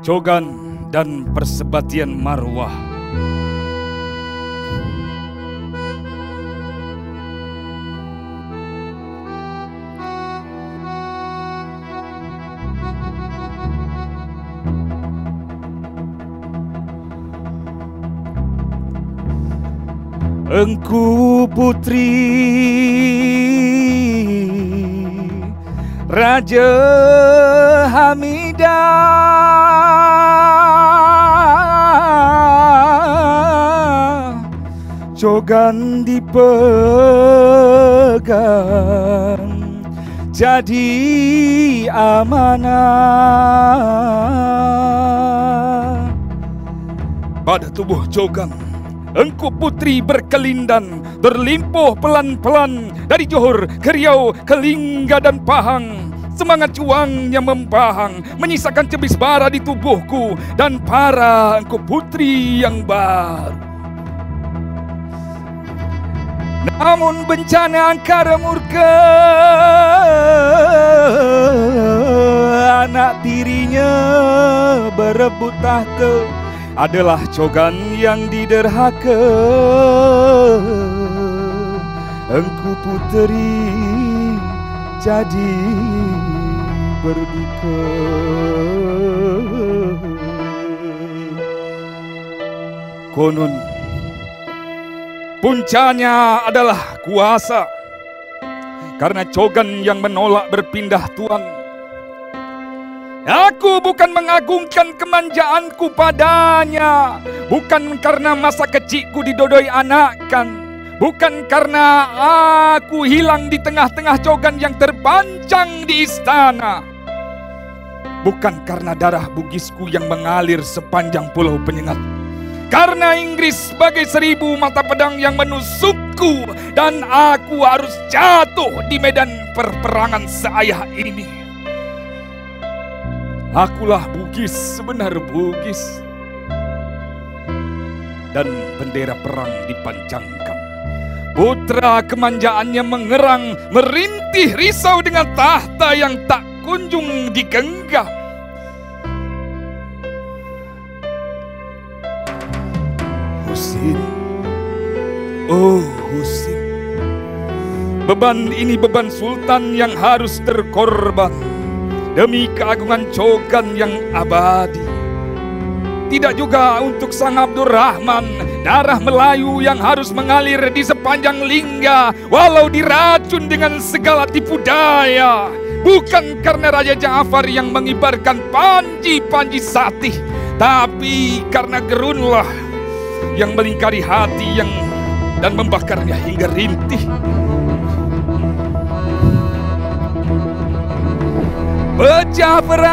Cogan dan Persebatian Marwah. Engku putri Raja Hamidah, Cogan dipegang jadi amanah. Pada tubuh Cogan, Engku putri berkelindan, berlimpuh pelan-pelan dari Johor ke Riau, ke Lingga dan Pahang. Semangat juangnya membahang, menyisakan cebis bara di tubuhku dan para engku putri yang baru. Namun bencana angkara murka, anak tirinya berebut tahta, adalah Cogan yang diderhaka. Engku puteri jadi berduka. Konon puncanya adalah kuasa, karena Cogan yang menolak berpindah tuan. Aku bukan mengagungkan kemanjaanku padanya, bukan karena masa kecilku didodoi anakan, bukan karena aku hilang di tengah-tengah Cogan yang terpancang di istana, bukan karena darah Bugisku yang mengalir sepanjang pulau Penyengat, karena Inggris sebagai 1000 mata pedang yang menusukku dan aku harus jatuh di medan perperangan seayah ini. Akulah Bugis, sebenar Bugis. Dan bendera perang dipancangkan. Putra kemanjaannya mengerang, merintih risau dengan tahta yang tak kunjung digenggam. Husin, oh Husin, beban ini beban sultan yang harus terkorban demi keagungan Cogan yang abadi. Tidak juga untuk Sang Abdurrahman, darah Melayu yang harus mengalir di sepanjang Lingga walau diracun dengan segala tipu daya. Bukan karena Raja Ja'far yang mengibarkan panji-panji satih, tapi karena gerunlah yang melingkari hati dan membakarnya hingga rintih. Pecah perang,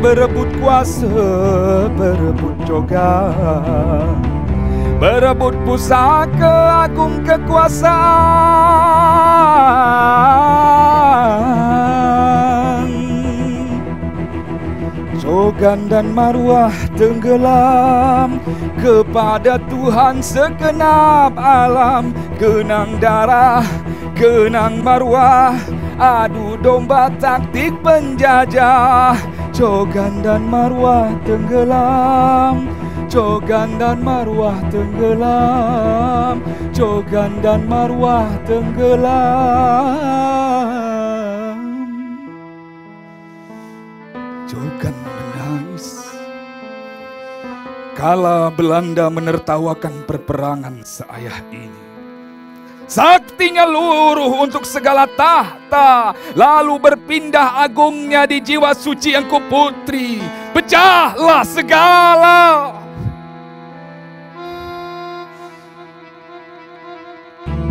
berebut kuasa, berebut Cogan, berebut pusaka agung kekuasaan. Cogan dan Marwah tenggelam kepada Tuhan segenap alam. Kenang darah, kenang marwah, adu domba taktik penjajah. Cogan dan Marwah tenggelam, Cogan dan Marwah tenggelam, Cogan dan Marwah tenggelam. Cogan menangis kala Belanda menertawakan perperangan seayah ini. Saktinya luruh untuk segala tahta, lalu berpindah agungnya di jiwa suci engku putri. Pecahlah segala.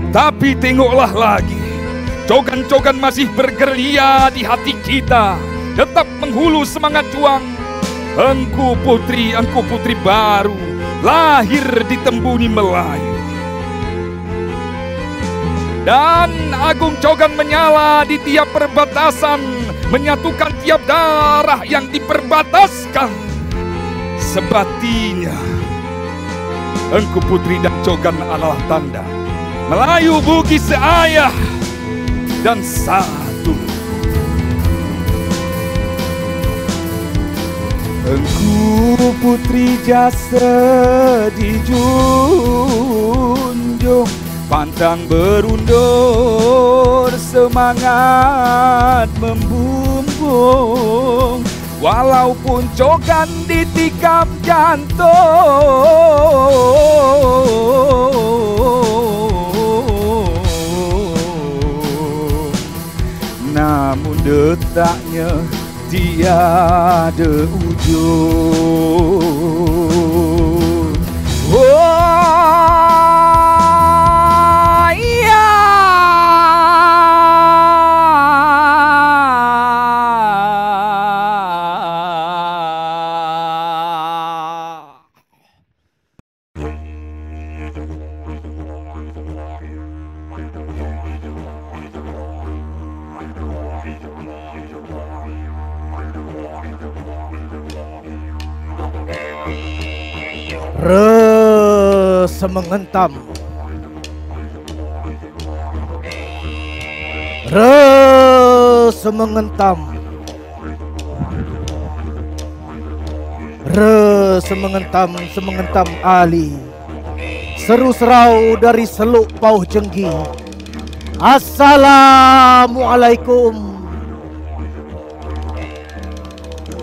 Tapi tengoklah lagi, Cogan-Cogan masih bergerilya di hati kita, tetap menghulu semangat juang. Engku putri baru, lahir di Tembuni Melayu. Dan agung Cogan menyala di tiap perbatasan, menyatukan tiap darah yang diperbataskan. Sebatinya, engku putri dan Cogan adalah tanda Melayu Bugis seayah dan satu. putri jasa dijunjung, pantang berundur, semangat membumbung, walaupun cogan ditikam jantung. Namun detaknya tiada ujung. Oh, iya. Semengentam, semengentam, semengentam Ali, seru serau dari seluk pauh jenggi. Assalamualaikum.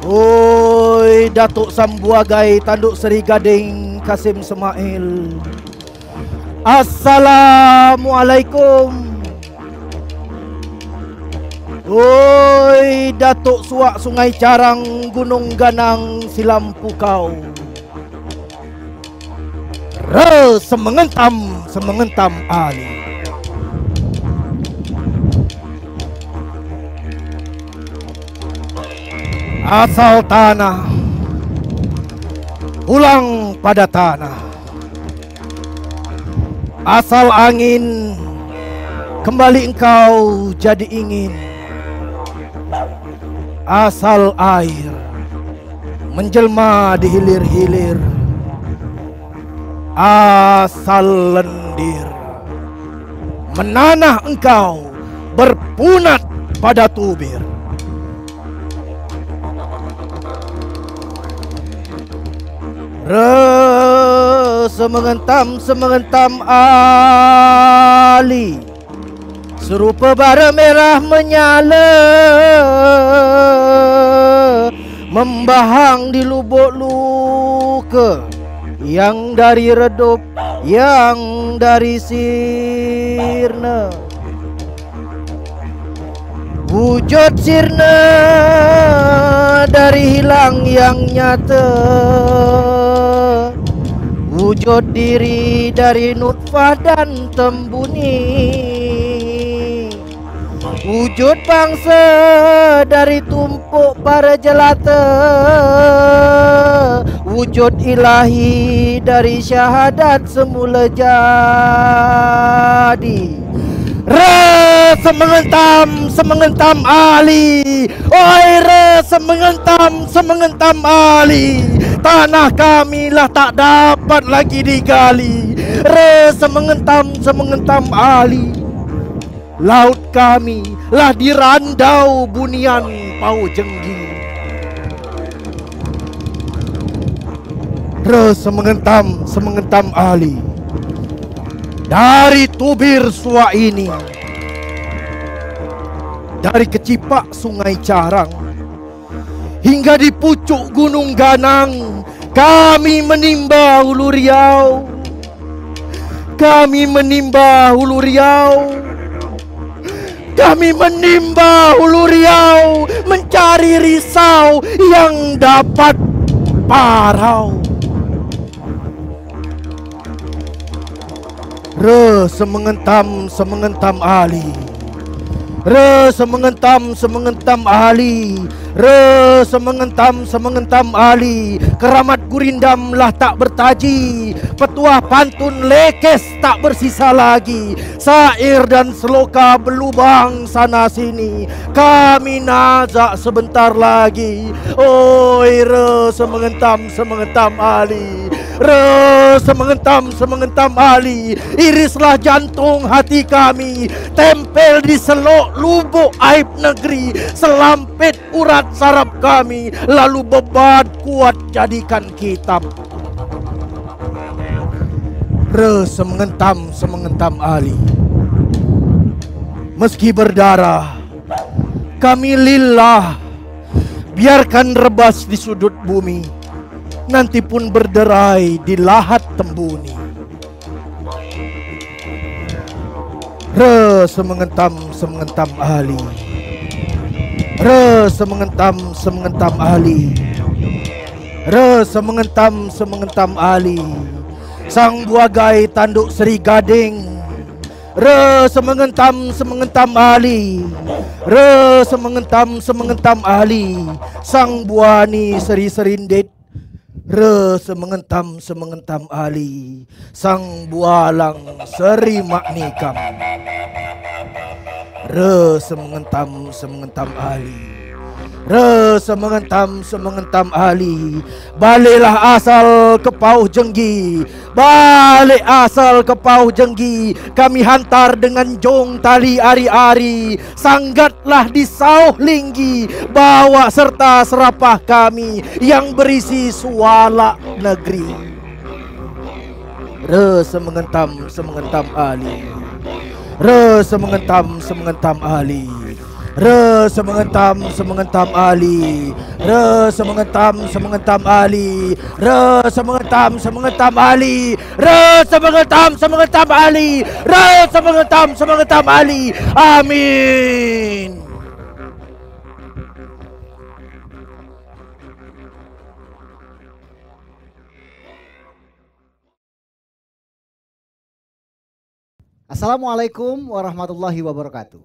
Oi Datuk Sambuagai Tanduk Seri Gading Kasim Semail. Assalamualaikum. Oi Datuk Suak Sungai Carang Gunung Ganang Silam Pukau. Semengentam Ali. Asal tanah, pulang pada tanah. Asal angin, kembali engkau jadi ingin. Asal air, menjelma di hilir-hilir. Asal lendir, menanah engkau berpunat pada tubir. Semengentam Ali, serupa bara merah menyala, membahang di lubuk luka, yang dari redup, yang dari sirna. Wujud sirna dari hilang yang nyata, wujud diri dari nutfah dan tembuni, wujud bangsa dari tumpuk para jelata, wujud ilahi dari syahadat semula jadi. Semengentam Ali. Oi semengentam Ali. Tanah kami lah tak dapat lagi digali. Semengentam Ali. Laut kami lah dirandau bunian pau jenggi. Semengentam Ali. Dari tubir Suak ini, dari kecipak Sungai Carang hingga di pucuk Gunung Ganang, kami menimba hulu Riau. Kami menimba hulu Riau. Kami menimba hulu Riau, mencari risau yang dapat parau. Semengentam Ali. Semengentam Ali. Semengentam Ali. Keramat gurindam lah tak bertaji, petuah pantun lekes tak bersisa lagi. Sair dan seloka berlubang sana sini, kami nazak sebentar lagi. Oi semengentam Ali. Semengentam Ali, irislah jantung hati kami, tempel di selok lubuk aib negeri, selampit urat saraf kami, lalu beban kuat jadikan kitab. Semengentam Ali, meski berdarah kami lillah, biarkan rebas di sudut bumi, nanti pun berderai di lahat tembuni. Semengentam Ali, semengentam Ali, semengentam Ali, sang buagai tanduk Sri Gading. Semengentam Ali, semengentam Ali, sang buani Sri Serindit. Semengentam Ali, sang bualang Seri Maknikam. Semengentam Ali, semengentam Ali, baliklah asal ke Pauh Jenggi, balik asal ke Pauh Jenggi, kami hantar dengan jong tali ari-ari, sanggatlah di Sauh Linggi, bawa serta serapah kami yang berisi suala negeri. Semengentam Ali, semengentam Ali, semengentam Ali, semengentam Ali, semengentam Ali, semengentam Ali, semengentam Ali. Amin. Assalamualaikum warahmatullahi wabarakatuh.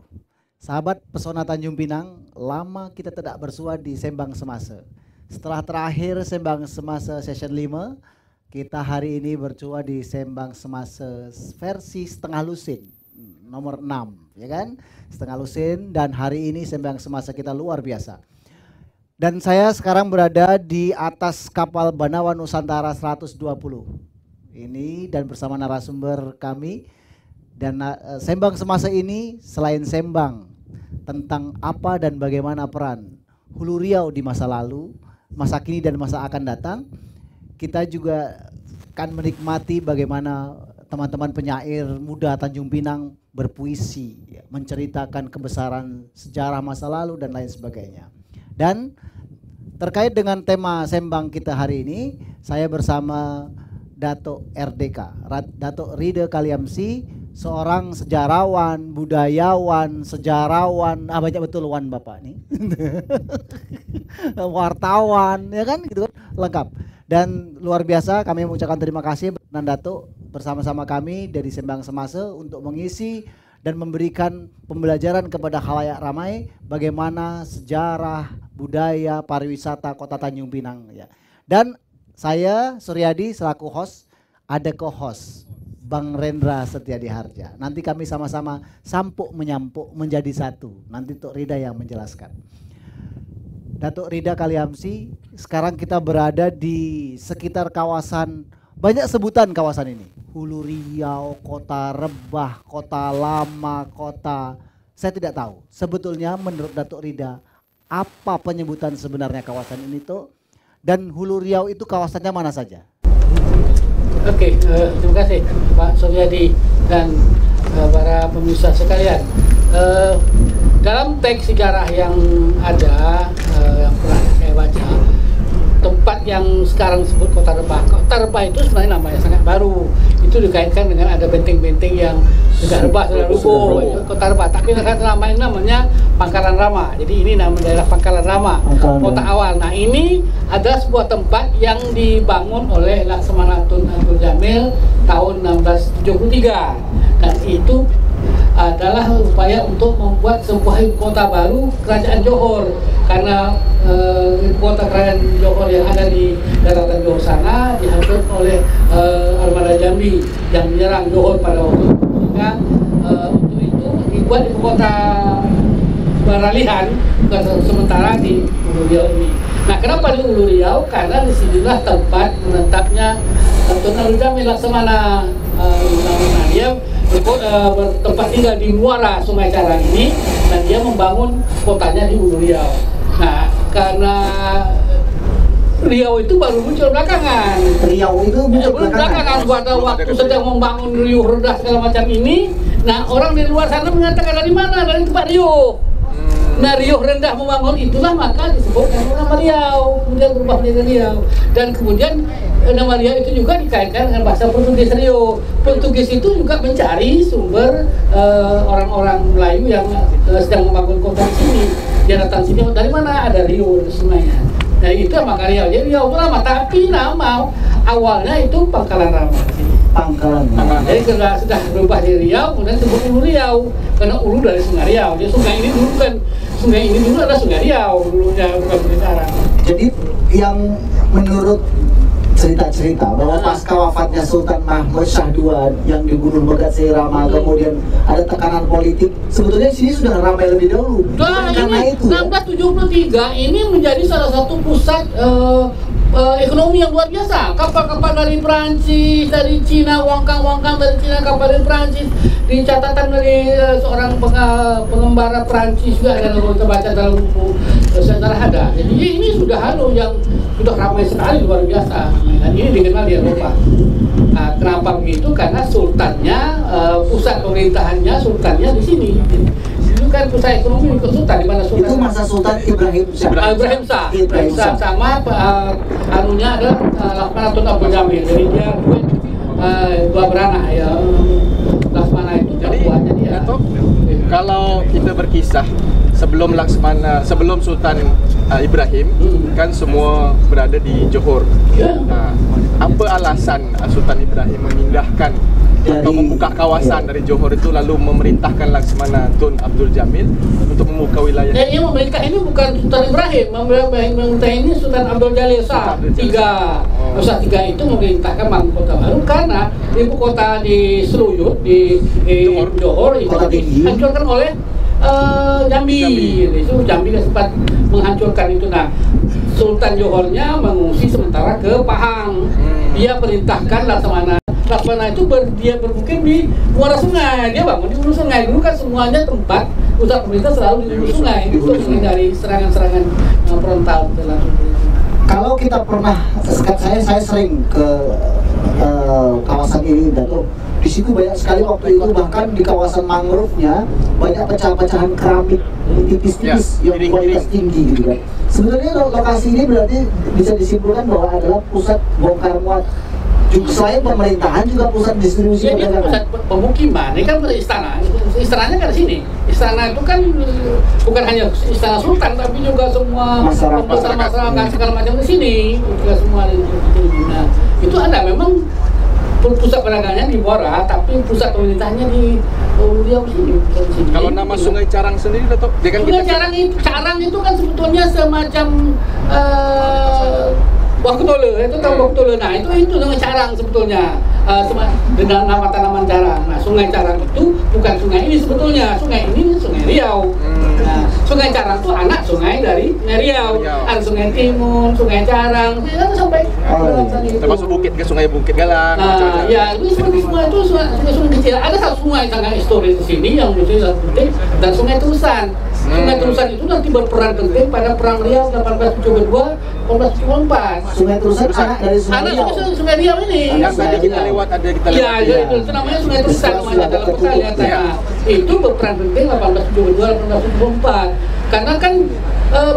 Sahabat Pesona Tanjung Pinang, lama kita tidak bersua di Sembang Semasa. Setelah terakhir Sembang Semasa session 5, kita hari ini bersua di Sembang Semasa versi setengah lusin nomor 6, ya kan? Setengah lusin, dan hari ini Sembang Semasa kita luar biasa. Dan saya sekarang berada di atas kapal Banawa Nusantara 120. Ini dan bersama narasumber kami. Dan Sembang Semasa ini selain sembang tentang apa dan bagaimana peran Hulu Riau di masa lalu, masa kini dan masa akan datang, kita juga akan menikmati bagaimana teman-teman penyair muda Tanjung Pinang berpuisi, menceritakan kebesaran sejarah masa lalu dan lain sebagainya. Dan terkait dengan tema sembang kita hari ini, saya bersama Dato' RDK, Dato' Rida Kaliamsi, seorang sejarawan, budayawan, banyak betul wan bapak nih, wartawan, ya kan, gitu kan, lengkap. Dan luar biasa kami mengucapkan terima kasih dan Dato' bersama-sama kami dari Sembang Semasa untuk mengisi dan memberikan pembelajaran kepada khalayak ramai bagaimana sejarah, budaya, pariwisata Kota Tanjung Pinang, ya. Dan saya Suryadi selaku host, ada co-host Bang Rendra Setiadi Harja. Nanti kami sama-sama sampuk menyampuk menjadi satu. Nanti Tok Rida yang menjelaskan. Datuk Rida Kaliamsi, sekarang kita berada di sekitar kawasan, banyak sebutan kawasan ini. Hulu Riau, Kota Rebah, Kota Lama, Kota... Saya tidak tahu. Sebetulnya menurut Datuk Rida, apa penyebutan sebenarnya kawasan ini Tok? Dan Hulu Riau itu kawasannya mana saja? Oke, terima kasih Pak Suryadi dan para pemirsa sekalian. Dalam teks sejarah yang ada, yang pernah saya baca, tempat yang sekarang disebut Kota Rebah. Kota Rebah itu sebenarnya namanya sangat baru. Itu dikaitkan dengan ada benteng-benteng yang sudah rebah, sudah rubuh. Kota Rebah. Tapi namanya Pangkalan Rama. Jadi ini nama daerah Pangkalan Rama, kota awal. Nah ini ada sebuah tempat yang dibangun oleh Laksamana Tun Abdul Jamil tahun 1673. Dan itu adalah upaya untuk membuat sebuah ibu kota baru Kerajaan Johor, karena ibu kota Kerajaan Johor yang ada di daratan Johor sana dihancur oleh armada Jambi yang menyerang Johor pada waktu itu, sehingga untuk itu dibuat ibu kota peralihan sementara di Hulu Riau ini. Nah, kenapa di Ulu Riau? Karena disinilah tempat menetapnya Tun Abdul Jamil Laksamana. Dia bertempat tinggal di muara Sungai Carang ini, dan dia membangun kotanya di Ulu Riau. Nah, karena Riau itu baru muncul belakangan. Riau itu muncul belakangan. Pada waktu sedang membangun riuh rendah segala macam ini, nah orang di luar sana mengatakan dari mana? Dari tempat riuh. Nah, riuh rendah membangun itulah maka disebutkan nama Riau, kemudian berubah menjadi Riau. Dan kemudian nama Riau itu juga dikaitkan dengan bahasa Portugis Rio. Portugis itu juga mencari sumber orang-orang Melayu yang sedang membangun kota di sini. Dia datang sini dari mana? Ada Rio sungainya. Nah, itu maka Riau. Jadi Riau itu lama, tapi nama awalnya itu Pangkalan Rama. Pangkalan. Jadi sudah berubah dari Riau, kemudian disebut Ulu Riau karena Ulu dari Sungai Riau. Jadi sungai ini dulu kan, sungai ini dulu adalah Sungai Riau dulunya, bukan sekarang. Jadi yang menurut cerita-cerita bahwa pasca wafatnya Sultan Mahmud Shah II yang dibunuh Megat Rama, kemudian ada tekanan politik, sebetulnya di sini sudah ramai lebih dahulu. Nah, karena ini itu 1673 ini menjadi salah satu pusat ekonomi yang luar biasa. Kapal-kapal dari Prancis, dari Cina, wangkang-wangkang dari Cina, kapal dari Prancis. Di catatan dari seorang pengembara Prancis juga ada, kalau kita baca dalam buku sejarah ada. Jadi ini sudah yang sudah ramai sekali, luar biasa. Dan ini dikenal di Eropa. Nah, kenapa begitu? Karena sultannya, pusat pemerintahannya, sultannya di sini. Itu kan pusat ekonomi ke sultan, di mana sultan itu masa Sultan Ibrahim Shah. Ibrahim Shah sama anunya adalah Laksamana Tun Abdul Jamil. Jadi dia dua beranak ya. Laksamana itu perempuannya dia. Kalau kita berkisah sebelum Sultan Ibrahim kan semua berada di Johor. Apa alasan Sultan Ibrahim memindahkan atau membuka kawasan dari Johor itu lalu memerintahkan Laksamana Tun Abdul Jamil untuk membuka wilayah? Yang memerintah ini bukan Sultan Ibrahim, memerintah ini Sultan Abdul Jalil Shah III itu memerintahkan bangun kota baru karena ibu kota di Seruyut di Johor itu dihancurkan oleh Jambi. Itu Jambi sempat menghancurkan itu. Nah, Sultan Johornya mengungsi sementara ke Pahang. Dia perintahkan Laksamana itu dia bermukim di muara sungai. Dia bangun di hulu sungai. Dulu kan semuanya tempat pusat pemerintah selalu di hulu sungai untuk menghindari serangan-serangan frontal. Kalau kita pernah, saya sering ke kawasan ini, Dato. Di situ banyak sekali waktu itu, bahkan di kawasan mangrove-nya banyak pecahan-pecahan keramik tipis-tipis yang kualitas tinggi gitu kan. Sebenarnya lokasi ini berarti bisa disimpulkan bahwa adalah pusat bongkar muat. Selain pemerintahan juga pusat distribusi perdagangan. Pusat pemukiman, ini kan istana. Istananya kan di sini. Istana itu kan bukan hanya istana sultan, tapi juga semua masyarakat segala macam di sini. Juga semua di sini. Nah, itu ada memang pusat perdagangannya di Bora, tapi pusat pemerintahannya di Riau sini. Kalau nama Sungai Carang sendiri, Dato? Sungai Carang itu kan sebetulnya semacam Waktola, itu tahu Waktola. Nah, itu nama Carang sebetulnya. Dengan nama tanaman Carang. Nah, Sungai Carang itu bukan sungai ini sebetulnya. Sungai ini Sungai Riau. Nah, Sungai Carang itu anak sungai dari Sungai Riau. Ada Sungai Timun, Sungai Carang, sampai termasuk bukit ke Sungai Bukit Galang. Ya, itu semua itu sungai kecil. Ada satu sungai sangat historis di sini yang menjadi penting, dan Sungai Terusan. Sungai Terusan itu nanti berperan penting pada Perang Riau 1872-1874. Sungai Terusan anak dari Sungai Riau ini. Yang tadi kita lewat Ya, itu namanya Sungai Terusan namanya dalam peta lihatnya. Itu berperan penting 1872-1874. Karena kan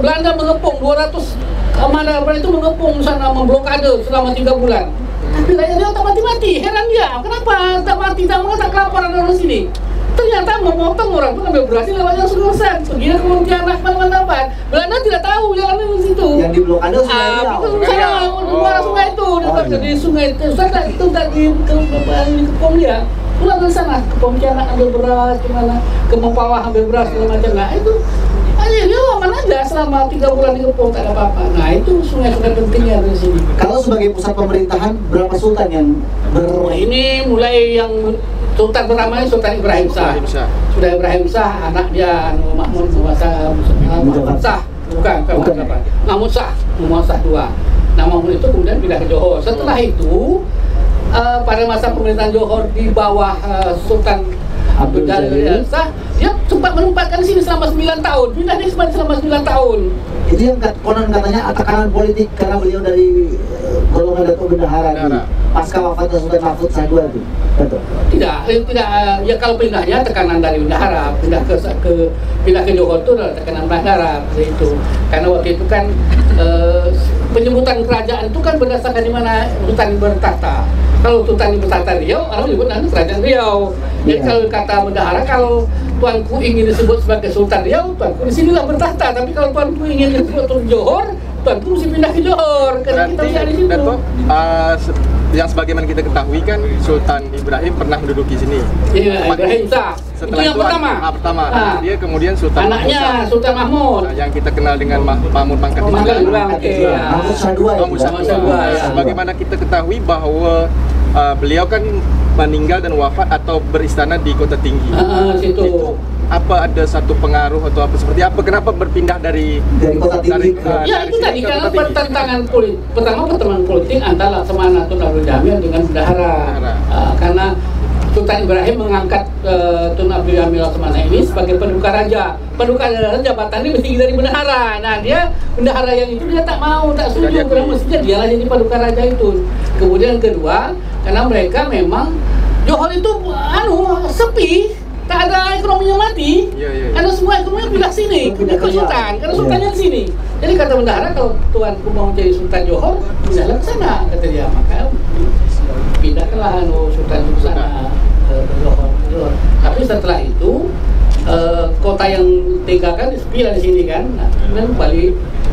Belanda mengepung 200 Madagascar itu mengepung sana, memblokade selama 3 bulan. Tapi rakyat Riau tak mati-mati, heran dia. Kenapa tak mati, tak kelaparan orang sini? Ternyata memotong orang itu ambil beras lewat yang Terusan, pergi ke Pontianak, mana-mana. Belanda tidak tahu jalan di situ. Yang di blokade Sungai Riau. Muara sungai itu, jadi Sungai Terusan itu tadi kepom dia. Pulang dari sana ke Pontianak ambil beras, kemana ke Mempawah ambil beras segala macam. Nah itu aja dia aman aja selama 3 bulan di Kepong, tak ada apa-apa. Nah itu sungai-sungai pentingnya dari sini. Kalau sebagai pusat pemerintahan, berapa sultan yang ini mulai yang Sultan pertama ini Sultan Ibrahim Shah. Sudah Ibrahim Shah, anak dia Makmun Shah. Bukan Mahmud 8. Mahmud Shah 2. Nah Mahmud itu kemudian pindah ke Johor. Setelah itu pada masa pemerintahan Johor di bawah Sultan Abdul Jalil Shah, dia sempat menempatkan di sini selama 9 tahun. Pindah di sini selama 9 tahun. Itu yang konon katanya tekanan politik karena beliau dari golongan Datuk Bendahara pasca wafatnya Sultan Mahmud Shah II itu. Betul. Tidak. Ya kalau pindahnya tekanan dari bendahara, pindah ke Johor itu adalah tekanan bendahara itu. Karena waktu itu kan penyebutan kerajaan itu kan berdasarkan di mana Sultan bertahta. Kalau Sultan bertahta Riau, orang menyebut nanti kerajaan Riau. Jadi kalau kata bendahara, kalau tuanku ingin disebut sebagai Sultan Riau, tuanku di sinilah bertahta. Tapi kalau tuanku ingin disebut Johor, tuanku mesti pindah ke Johor. Karena kita bisa di situ. Dato', yang sebagaimana kita ketahui kan Sultan Ibrahim pernah menduduki sini. Iya, Ibrahim Shah. Setelah itu yang pertama. Dia kemudian Sultan anaknya Sultan Mahmud. yang kita kenal dengan Mahmud Pangkat Tiga. Mahmud Shah II. Mahmud Shah II. Sebagaimana kita ketahui bahwa beliau kan meninggal dan wafat atau beristana di Kota Tinggi. Itu apa ada satu pengaruh atau apa seperti apa? Kenapa berpindah dari Kota Tinggi? Ya itu tadi karena pertentangan politik. Pertama pertemuan politik antara Laksamana Tun Abdul Jamil dengan bendahara. Karena Sultan Ibrahim mengangkat Tun Abdul Jamil Laksamana ini sebagai paduka raja. Paduka raja jabatannya mesti dari bendahara. Nah dia bendahara yang itu dia tak mau, tak setuju. Karena mestinya dialah jadi paduka raja itu. Kemudian kedua, karena mereka memang Johor itu sepi. Tak ada ekonominya mati, karena semua ekonominya pindah sini, pindah ke Sultan, karena Sultannya di sini. Jadi kata bendahara, kalau tuanku mau jadi Sultan Johor, pindahlah ke sana, kata dia. Maka pindahkanlah Sultan ke sana, ke Johor. Tapi setelah itu kota yang tinggalkan sepi di sini kan. Nah, kemudian kembali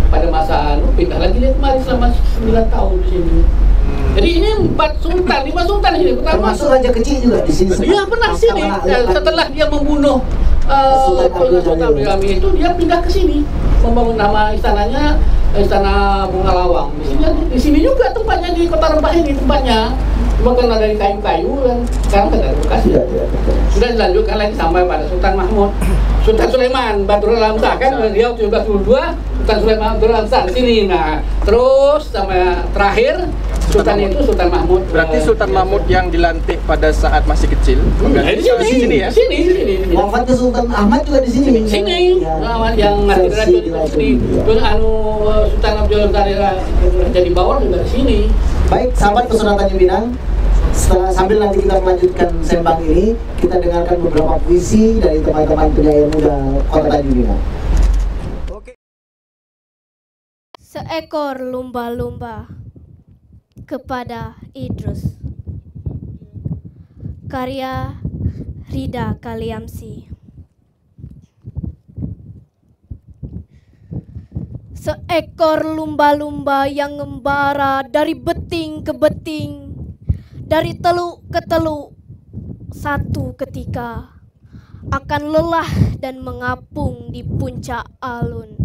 pada masa pindah lagi dia kembali selama 9 tahun di sini. Jadi ini 5 sultan di sini. Pertama termasuk raja kecil juga di sini. Dia pernah di sini. Setelah dia membunuh Sultan Abdul Hamid itu, dia pindah ke sini, membangun nama istananya Istana Bunga Lawang. Di sini juga tempatnya, di Kota Rempah ini tempatnya. Cuma karena dari kayu-kayu dan sekarang tidak ada bekas. Sudah dilanjutkan lagi sampai pada Sultan Mahmud. Sultan Sulaiman Baturul Alam Shah kan Riau 1722, Sultan Sulaiman Baturul Alam Shah di sini. Nah, terus sampai terakhir Sultan itu Sultan Mahmud. Berarti Sultan Mahmud yang dilantik pada saat masih kecil. Di sini ya. Sini. Wafatnya Sultan Ahmad juga di sini. Sini. Yang mati racun di sini. Terus Sultan Abdul jadi bawah juga di sini. Baik, sahabat Pesona Tanjung Pinang, sambil nanti kita melanjutkan sembang ini, kita dengarkan beberapa puisi dari teman-teman penyair muda Kota Tanjung Pinang. Seekor lumba-lumba kepada Idrus, karya Rida Kaliamsi. Seekor lumba-lumba yang ngembara dari beting ke beting, dari teluk ke teluk, satu ketika akan lelah dan mengapung di puncak alun.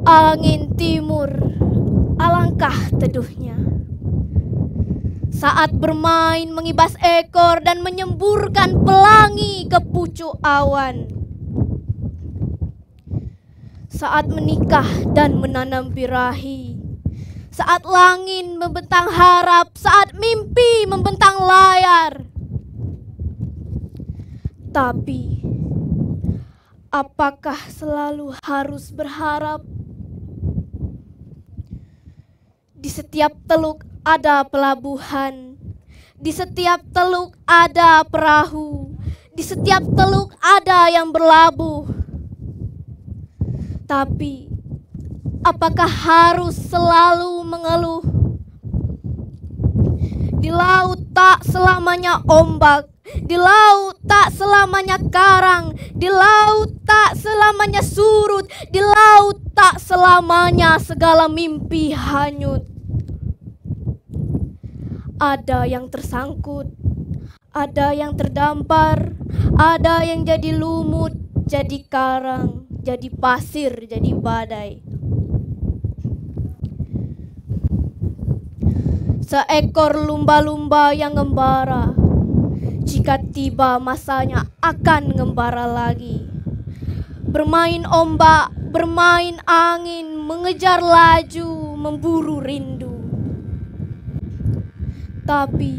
Angin timur, alangkah teduhnya, saat bermain mengibas ekor dan menyemburkan pelangi ke pucuk awan. Saat menikah dan menanam birahi, saat langit membentang harap, saat mimpi membentang layar. Tapi, apakah selalu harus berharap? Di setiap teluk ada pelabuhan, di setiap teluk ada perahu, di setiap teluk ada yang berlabuh. Tapi, apakah harus selalu mengeluh? Di laut tak selamanya ombak, di laut tak selamanya karang, di laut tak selamanya surut, di laut tak selamanya segala mimpi hanyut. Ada yang tersangkut, ada yang terdampar, ada yang jadi lumut, jadi karang, jadi pasir, jadi badai. Seekor lumba-lumba yang ngembara, jika tiba masanya akan ngembara lagi. Bermain ombak, bermain angin, mengejar laju, memburu rindu. Tapi,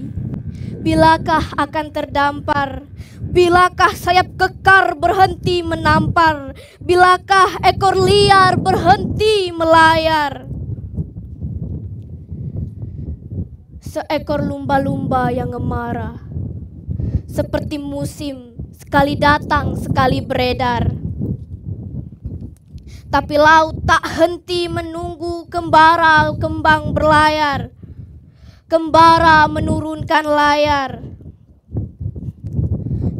bilakah akan terdampar? Bilakah sayap kekar berhenti menampar? Bilakah ekor liar berhenti melayar? Seekor lumba-lumba yang ngemarah, seperti musim, sekali datang, sekali beredar. Tapi laut tak henti menunggu kembara kembang berlayar. Kembara menurunkan layar.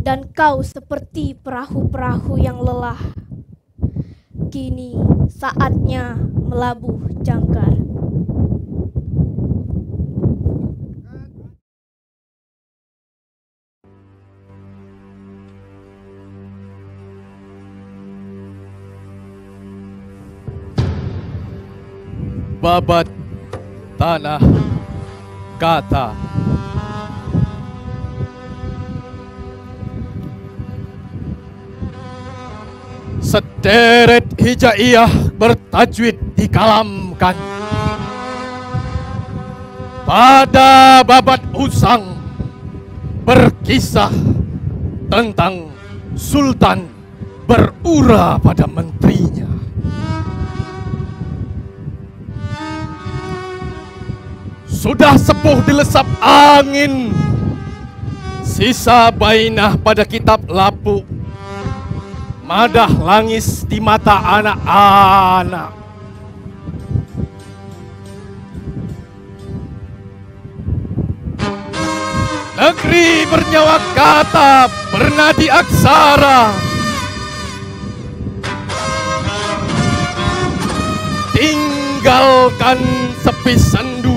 Dan kau seperti perahu-perahu yang lelah. Kini saatnya melabuh jangkar. Babat tanah kata. Sederet hijaiyah bertajwid dikalamkan. Pada babat usang berkisah tentang sultan berura pada menterinya. Sudah sepuh dilesap angin, sisa bainah pada kitab lapuk, madah langis di mata anak-anak. Negeri bernyawa kata, bernadi aksara, tinggalkan sepi sendu.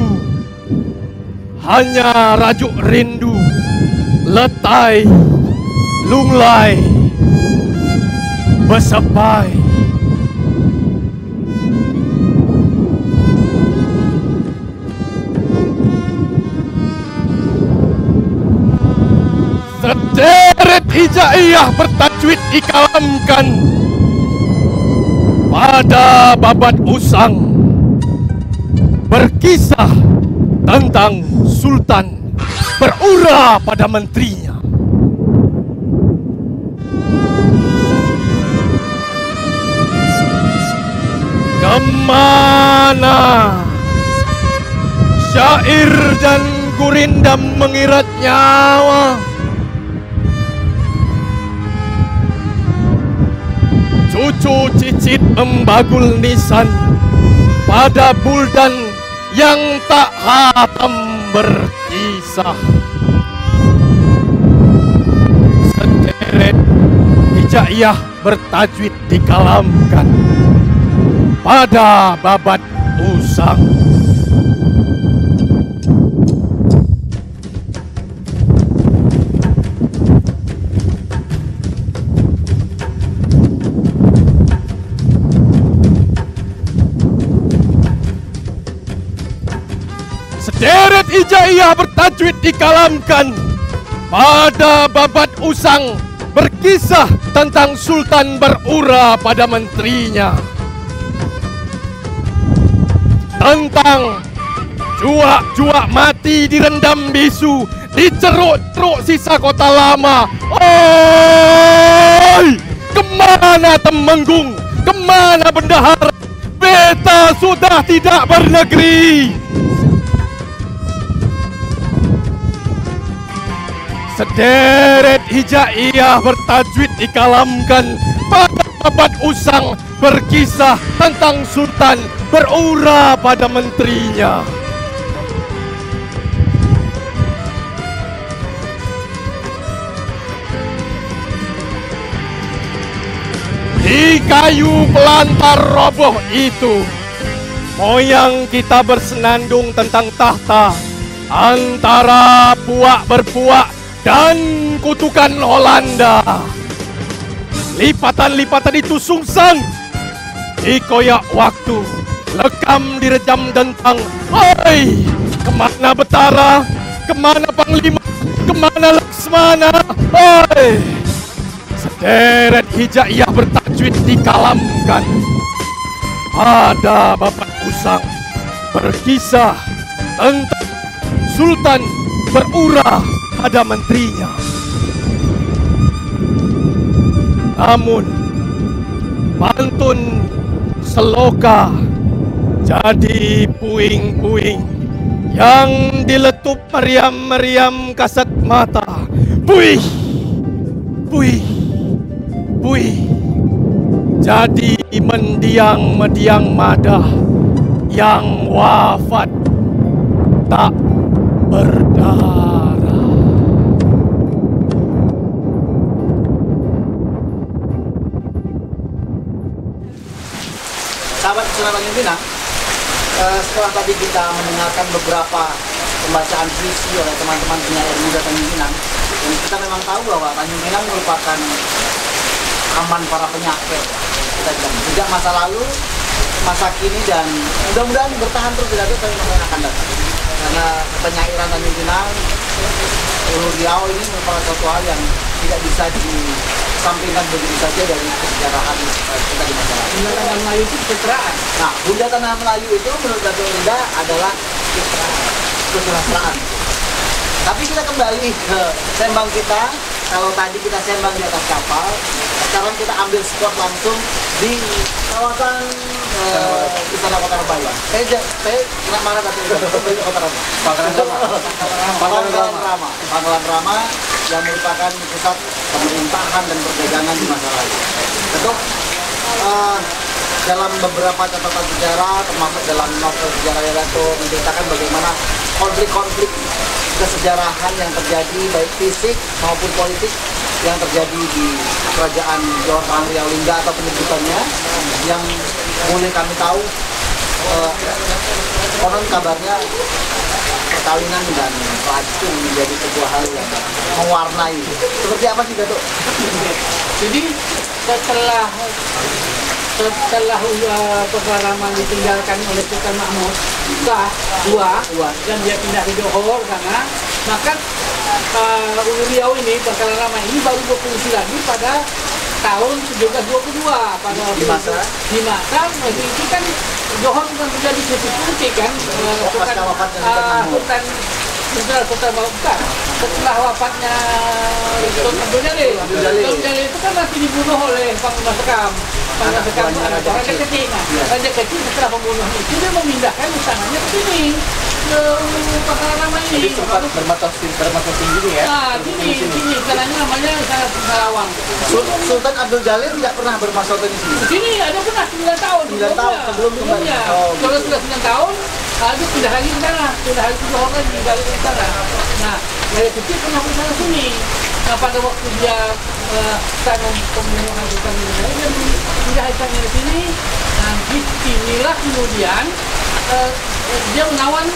Hanya rajuk rindu, letai, lunglai, bersepai. Sederet hijaiyah bertajwid dikalamkan. Pada babat usang berkisah tentang sultan berura pada menterinya. Kemana syair dan gurindam mengirat nyawa? Cucu cicit embagul nisan pada buldan yang tak hatam berkisah. Sederet hijaiyah bertajwid dikalamkan pada babat usang. Sederet hijaiyah bertajwid dikalamkan pada babat usang berkisah tentang sultan berura pada menterinya. Tentang juak-juak mati direndam bisu, diceruk-ceruk sisa kota lama. Oi! Kemana Temenggung? Kemana bendahara? Beta sudah tidak bernegeri. Sederet hijaiyah bertajwid dikalamkan pada babat usang berkisah tentang sultan berura pada menterinya. Di kayu pelantar roboh itu, moyang kita bersenandung tentang tahta antara puak berpuak dan kutukan Holanda. Lipatan-lipatan itu sungsang, dikoyak waktu, lekam direjam dentang. Oi, kemana Betara? Kemana Panglima? Kemana Laksmana? Oi, sederet hijaiyah bertajwid Prajurit dikalamkan. Pada Bapak Usang berkisah tentang Sultan berurah pada menterinya. Namun pantun seloka jadi puing-puing yang diletup meriam-meriam kasat mata. Puih, puih, puih. Jadi mendiang-mediang madah yang wafat tak berdarah. Sahabat Pesona Tanjung Pinang, setelah tadi kita mendengarkan beberapa pembacaan puisi oleh teman-teman penyair muda Tanjung Pinang, dan kita memang tahu bahwa Tanjung Pinang merupakan aman para penyakit. Kita bilang sejak masa lalu, masa kini, dan mudah-mudahan bertahan terus tidak ada tapi yang akan datang. Karena penyairan Tanjung Pinang, Ulu Riau ini merupakan suatu hal yang tidak bisa disampingkan begitu saja dari kesejarahan kita di masa lalu. Bunda Tanah Melayu itu kecitraan. Nah, Bunda Tanah Melayu itu menurut Datuk Linda adalah kesejahteraan. Tapi kita kembali ke sembang kita. Kalau tadi kita sembang di atas kapal, sekarang kita ambil spot langsung di kawasan Istana Kota Rambaya. Saya nggak marah tapi Kota Rambaya. Pangkalan Rama yang merupakan pusat pemerintahan dan perdagangan di masa lalu. Betul. Dalam beberapa catatan sejarah, termasuk dalam novel sejarah Dato menceritakan bagaimana konflik-konflik kesejarahan yang terjadi baik fisik maupun politik yang terjadi di kerajaan Johor Bahru Riau Lingga atau penyebutannya, yang boleh kami tahu konon kabarnya perkawinan dan racun menjadi sebuah hal yang mewarnai. Seperti apa sih Datuk? Jadi setelah pengalaman ditinggalkan oleh Sultan Mahmud dan dia pindah ke Johor sana, maka Ulu Riau ini, Pangkalan Rama ini baru berfungsi lagi pada tahun 1722 pada di masa waktu itu kan Johor bukan menjadi seperti kan Sultan bukan setelah wafatnya Sultan Abdul Jalil itu kan masih dibunuh oleh Panglima Sekam. Raja Kecil. Raja Kecil setelah pembunuhan itu dia memindahkan istananya ke sini, ke Pangkalan Rama ini. Jadi sempat bermatos tinggi ini ya? Nah, sini istilahnya namanya Istana Sarawang. Sultan Abdul Jalil tidak pernah bermaksud di sini. Di sini ada pernah 9 tahun. 9 tahun sebelumnya. Kalau sudah 9 tahun, lalu pindah lagi ke sana, pindah lagi ke Johor lagi, balik ke sana. Nah, Raja Kecil pernah ke sana sini. Nah, pada waktu dia tanam pembunuhan Sultan Abdul Jalil, dia pindah istananya ke sini. Nah, disinilah kemudian dia menawan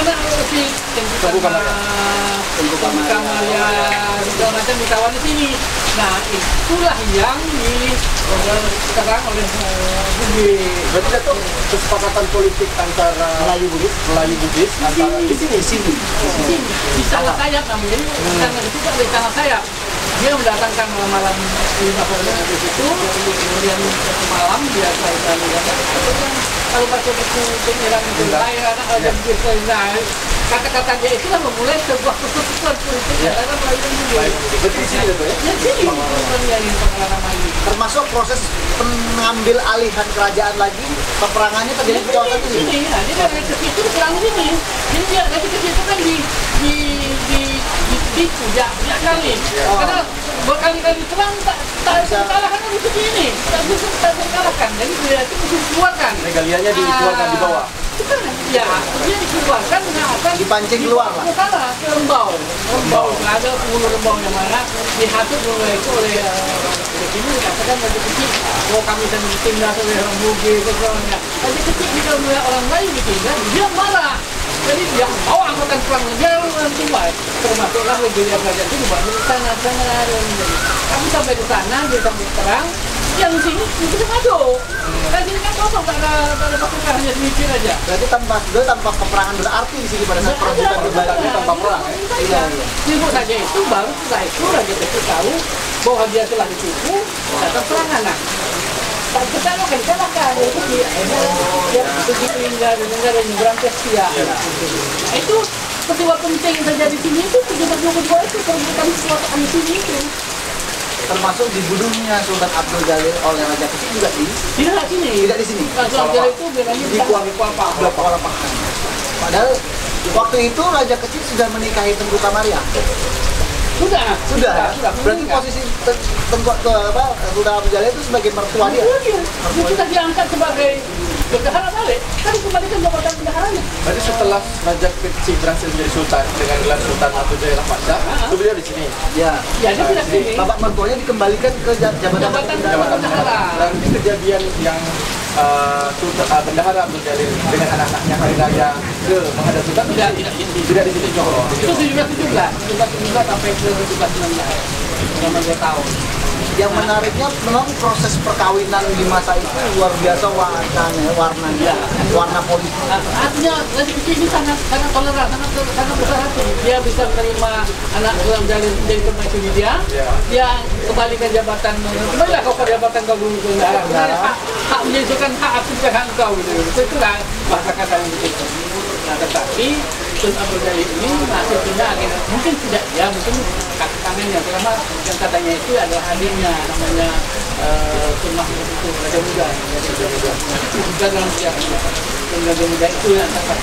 anak si Tengku Kamaria segala macam ditawan di sini. Nah, itulah yang diserang oleh Bugis. Berarti Datuk kesepakatan politik antara Melayu Bugis antara di sini. Di Istana Sayap namanya. Istana itu ada Istana Sayap. Dia mendatangkan malam 5 Februari di situ, kemudian satu malam dia selesai kalau baca buku penyiaran itu saya anak ada kata-kata dia itulah memulai sebuah keputusan politik antara Melayu dan Bugis. Betul sih itu ya? Ya sini pengalaman ini. Termasuk proses pengambil alihan kerajaan lagi, peperangannya terjadi di kawasan ini. Nah, dia dari itu perang sini. Jadi dia dari itu kan dipuja kali. Karena berkali-kali perang tak terkalahkan di sini. Tak bisa terkalahkan. Jadi dia itu mesti dikeluarkan. Regalianya dikeluarkan di bawah. Ya, dia dikeluarkan dipancing keluar lah. Bukanlah ke Lembau. Ada 10 Lembau yang mana dihasut oleh ini dikatakan Raja Kecil, kami dan ditindas oleh orang Bugis sebenarnya. Raja Kecil jika melihat orang lain ditindas, dia marah. Jadi dia bawa angkatan perang dia orang tua. Termasuklah Legionia Kerajaan itu dibawa ke sana. Kami sampai ke sana, dia sampai perang. Yang di sini kita masuk. Dan sini kan kosong, tak ada pasukan, hanya sedikit aja. Berarti tanpa peperangan berarti di sini pada saat perang kita berbalik tanpa perang. Iya. Sibuk saja itu, baru setelah itu Raja Kecil tahu bahwa dia telah ditipu, datang serangan. Nah, kita kan dikalahkan, itu dia begitu hingga negara yang berantas dia. Nah, itu peristiwa penting yang terjadi di sini itu 1722 itu perebutan kekuasaan di sini itu. Termasuk dibunuhnya Sultan Abdul Jalil oleh Raja Kecil juga Tidak sini. Tidak di sini. Sultan Jalil itu bilangnya di Kuala Pahan. Padahal waktu itu Raja Kecil sudah menikahi Tengku Kamaria. Sudah. Berarti posisi Tengku Sultan Abdul Jalil itu sebagai mertua dia. Dia sudah diangkat sebagai bendahara balik. Kan kembalikan jabatan bendaharanya. Berarti setelah Raja Kecil berhasil menjadi sultan dengan gelar Sultan Abdul Jalil Ahmadsyah, itu beliau di sini. Ya, dia tidak sini. Bapak mertuanya dikembalikan ke jabatan bendahara. Dan kejadian yang bendahara Abdul Jalil dengan anak-anaknya hari raya ke menghadap sultan tidak di sini Johor. Itu 1717 sampai ke 1719. Selama 2 tahun. Yang menariknya memang proses perkawinan di masa itu luar biasa warnanya, warna politik. Artinya Raja Kecil ini sangat toleran, sangat besar hati. Dia bisa menerima anak Sultan Jalil menjadi permaisuri dia. Dia kembalikan jabatan, kembalilah kau ke jabatan kau dulu bendahara. Hak menjadi sultan, hak aku bukan hak kau gitu. Itulah bahasa katanya begitu. Nah, tetapi Sultan Abdul Jalil ini masih punya agenda, mungkin tidak ya, mungkin kaki tangannya, terutama yang katanya itu adalah adiknya namanya Sultan itu Raja Muda. Juga dalam siapnya Raja Muda itu yang dapat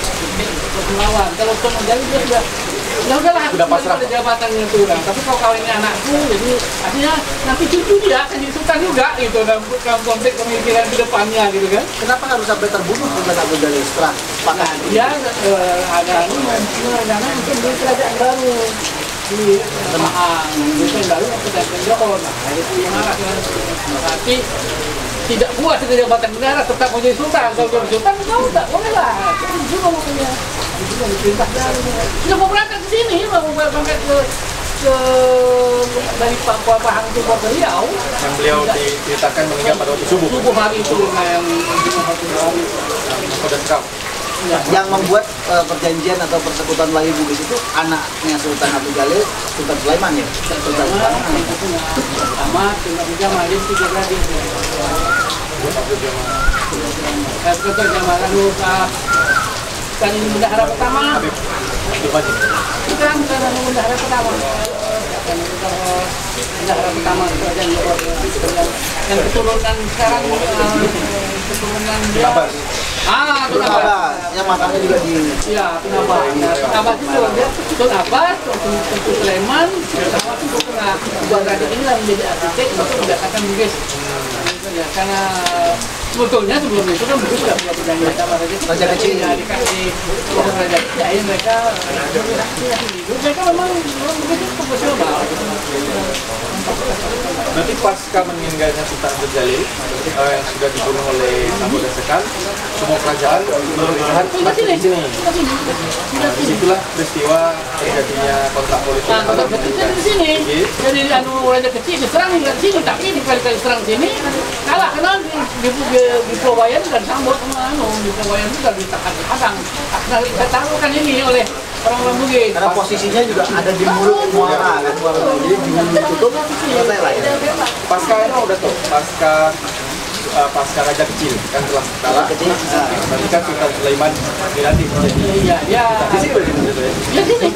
melawan. Kalau Sultan Jalil dia sudah udahlah, sudah pasrah pada jabatannya itu orang. Tapi kalau kawinnya anakku, jadi artinya nanti cucu dia akan jadi sultan juga gitu dalam konteks pemikiran ke depannya gitu kan. Kenapa harus sampai terbunuh Sultan Abdul Jalil setelah Nah, dia ada rencana untuk beli kerajaan baru di Pahang, itu baru kerajaan Johor. Nah, itu yang marah kan. Tapi tidak puas dengan jabatan bendahara, tetap mau jadi sultan. Kalau jadi sultan, tahu tak boleh lah. Jadi juga makanya. Sudah mau berangkat ke sini, mau berangkat ke dari Papua Pahang itu ke Riau. Yang beliau diceritakan meninggal pada waktu subuh. Subuh hari itu yang Pada seram. yang membuat perjanjian atau persekutuan Wahyu Bugis itu anaknya Sultan Abdul Jalil, Sultan Sulaiman ya. Sultan Sulaiman. Sama Sultan Jamal dia 3 beradik. Sultan Jamal lalu kan ini bendahara pertama. Bukan bendahara pertama. Bendahara pertama kerajaan Johor yang keturunan sekarang keturunan dia. Tun Abbas. Yang makamnya juga di. Iya, Tun Abbas. Tun Abbas itu dia Tun Abbas, Tun Sulaiman, sama Tun Pernah. Dua raja ini lah menjadi arsitek untuk mendapatkan Bugis. Ya, karena sebetulnya sebelum itu kan Bugis sudah punya perjanjian sama Raja Kecil. Dikasih Raja Kecil, akhirnya mereka memang begitu profesional. Nanti pasca meninggalnya Sultan Abdul Jalil yang sudah dibunuh oleh Samudra Sekar, semua kerajaan pemerintahan masih di sini. Disitulah peristiwa terjadinya konflik politik. Nah, konflik politik di sini. Jadi Raja Kecil diserang di sini, tapi dikali-kali serang sini kalah karena di Pulau Wayan dan sambut sama di Pulau Wayan itu dari Padang. Kita tahu kan ini oleh orang-orang Bugis. Karena posisinya juga ada di mulut muara kan, jadi di mulut tutup selesai lah ya. Pasca itu udah tuh, pasca Raja Kecil kan telah kalah. Berarti kan Sultan Sulaiman dilantik menjadi. Iya. Di sini berarti itu ya. Ya sini.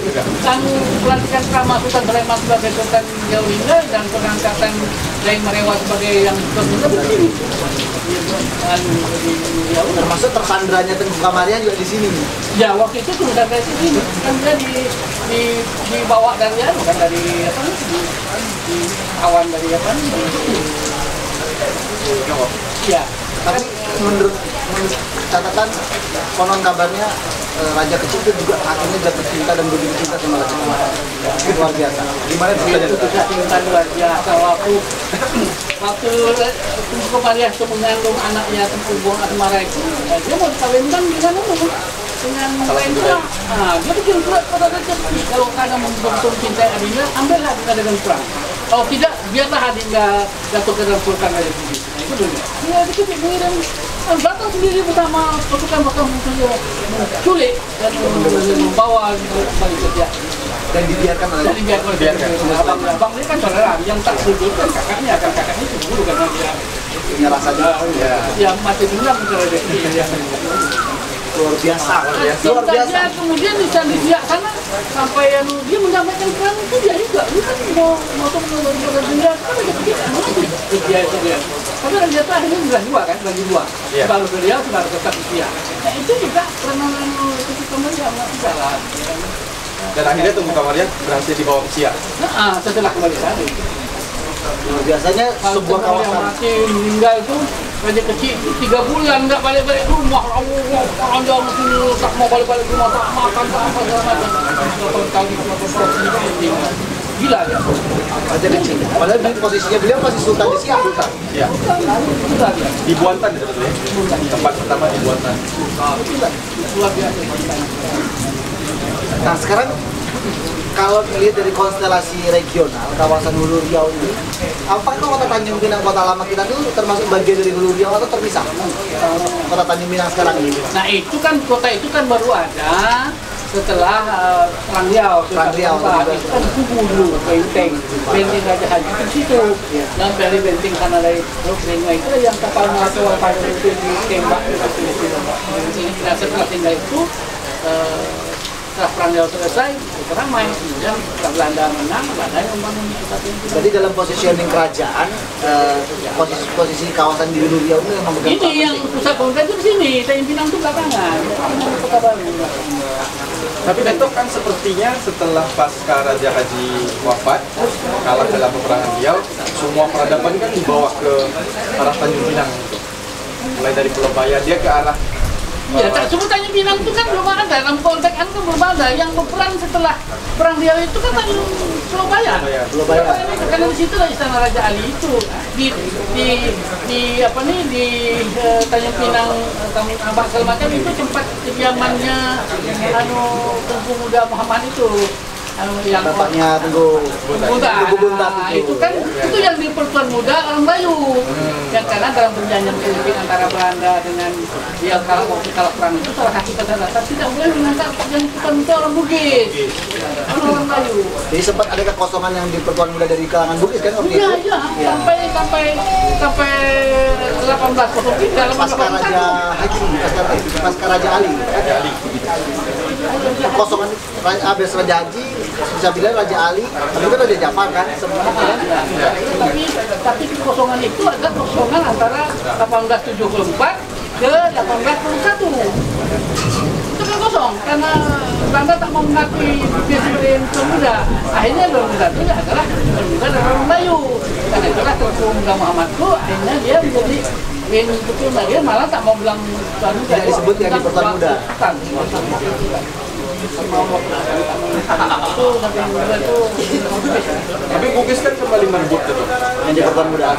Kan pelantikan Rama Sultan Sulaiman sebagai Sultan Jawa Lingga dan pengangkatan Dai Marewa sebagai yang Sultan di sini. Termasuk tersandranya Tengku Kamaria juga di sini. Ya waktu itu sudah dari sini kan dia dibawa dari bukan dari apa di awan dari apa ya. Tapi menurut catatan konon kabarnya Raja Kecil itu juga akhirnya jatuh cinta dan begitu cinta sama Raja Kecil. Luar biasa. Gimana itu cinta luar biasa waktu Tengku Kamaria itu mengandung anaknya Tengku Buang Asmara itu, dia mau kawinkan dengan dengan Rendra. Nah, dia bikin surat pada Raja Kecil. Kalau karena membentuk cinta adiknya, ambillah kita dengan perang. Kalau tidak, biarlah adiknya jatuh ke dalam sultan Raja Kecil. Nah, itu dulu. Dia bikin mengirim datang sendiri bersama pasukan musuhnya menculik dan membawa kembali ke dia. Dan dibiarkan oleh abang ini kan saudara, yang tak setuju kan kakaknya cemburu karena dia punya rasa yang mati dendam kepada dia. luar biasa. Luar biasa. Kemudian di Candi sana sampai dia menyampaikan perang itu dia juga kan mau dia kan dia. Tapi dia tuh akhirnya bagi dua. Baru beliau baru tetap dia. Nah itu juga peranangan ketika mereka nggak jalan. Dan akhirnya Tengku Kamarian berhasil dibawa ke Siak. Nah, setelah kembali tadi. Biasanya sebuah kawasan yang mati meninggal itu raja kecil 3 bulan nggak balik-balik rumah. Orang jauh mesti tak mau balik-balik rumah, tak makan, tak apa segala macam. Gila dia. raja kecil. Padahal posisinya beliau masih sultan di Siak. Iya. Di Buantan sebetulnya. Tempat pertama di Buantan. Luar biasa. Nah sekarang kalau dilihat dari konstelasi regional kawasan Hulu Riau ini, apakah kota Tanjung Pinang kota lama kita itu termasuk bagian dari Hulu Riau atau terpisah? Kota Tanjung Pinang sekarang ini. Nah itu kan kota itu kan baru ada setelah Perang Riau. Perang Riau itu kan Hulu, benteng Raja Haji di situ. Dan dari benteng sana dari Benteng itu yang kapal Malaka pada itu ditembak itu. Setelah tinggal itu setelah Perang Riau selesai, itu ramai. Kemudian Belanda menang, Belanda yang membangun kota itu. Jadi dalam positioning kerajaan, posisi kawasan di Hulu Riau ini memang ini yang pusat pemerintahan itu di sini, Tanjung Pinang itu belakangan. Kota baru. Tapi Dato kan sepertinya setelah pasca Raja Haji wafat, kalah dalam peperangan Riau, semua peradaban kan dibawa ke arah Tanjung Pinang. Mulai dari Pulau Bayan dia ke arah ya, tak semua Tanjung Pinang itu kan belum ada, dalam konteks kan belum ada. Yang berperang setelah Perang Riau itu kan Tanjung Surabaya. Karena di situ lah istana Raja Ali itu di Tanjung Pinang, Abang Salmakan itu tempat kediamannya Tengku Muda Muhammad itu. Yang bapaknya Tengku Buntat itu kan itu yang di Pertuan Muda orang Bayu. Yang karena dalam perjanjian politik antara Belanda dengan dia kalau perang itu salah satu kata-kata tidak boleh mengangkat yang Pertuan Muda orang Bugis, orang Bayu. Jadi sempat ada kekosongan yang di Pertuan Muda dari kalangan Bugis kan waktu itu? Iya. Sampai 1803 pasca Raja Haji, pasca Raja Ali. Kekosongan habis Raja Haji, bisa bilang Raja Ali, tapi kan Raja Jafar kan sebenarnya. Tapi kekosongan itu ada kekosongan antara 1874 ke 1821. Itu kan kosong karena Belanda tak mau mengakui dia sebagai pemuda. Akhirnya pemuda itu adalah pemuda dari orang Melayu. Karena itulah Tengku Muda Muhammad itu akhirnya dia menjadi betul dia malah tak mau bilang Pertuan Muda. Tidak disebut yang di Pertuan Muda. tapi Bugis kan kembali merebut itu. Yang di Pertuan Muda.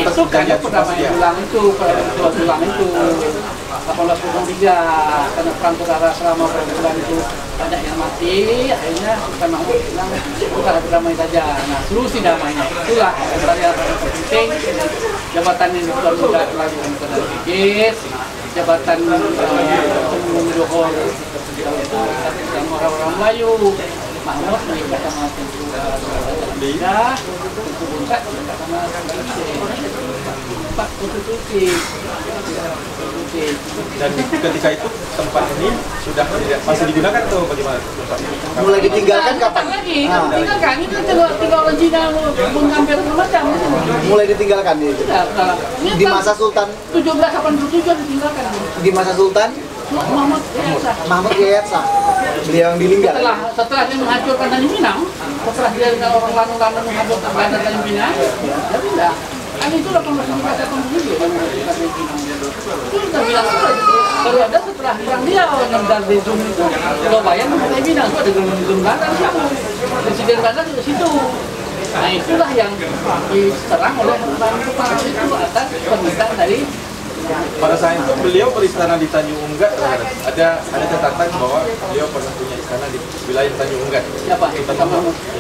Itu karena perdamaian ulang itu, ulang itu 1803 karena perang saudara selama berbulan itu banyak yang mati, akhirnya kita mau bilang kita berdamai saja. Nah, solusi damainya itulah sebenarnya penting. Jabatan yang Pertuan Muda telah dilakukan oleh Bugis, jabatan Umum Johor itu orang-orang Melayu. Mahmud menikah sama Tengku Muda, Tengku Buntat menikah sama Pak Konstitusi. Dan ketika itu tempat ini sudah masih digunakan atau bagaimana? Mulai ditinggalkan kapan? Tinggalkan, ini tinggal orang Cina menghampir macam. Mulai ditinggalkan itu. Di masa Sultan 1787 ditinggalkan. Di masa Sultan Mahmud Yayatsa. Beliau yang dilinggar. Setelah dia menghancurkan Tanjung Pinang, setelah dia dengan orang Lanu menghancurkan Belanda Tanjung Pinang, dia pindah. Kan itu 1887 kan Tanjung Pinang. Itu kita bilang baru ada setelah Perang Riau yang dari Zoom itu Pulau Bayan Tanjung Pinang itu ada Zoom Belanda di situ. Presiden Belanda di situ. Nah itulah yang diserang oleh Belanda itu atas permintaan dari. Pada saat itu beliau beristana di Tanjung Unggat. Ada catatan bahwa beliau pernah punya istana di wilayah Tanjung Unggat. Siapa?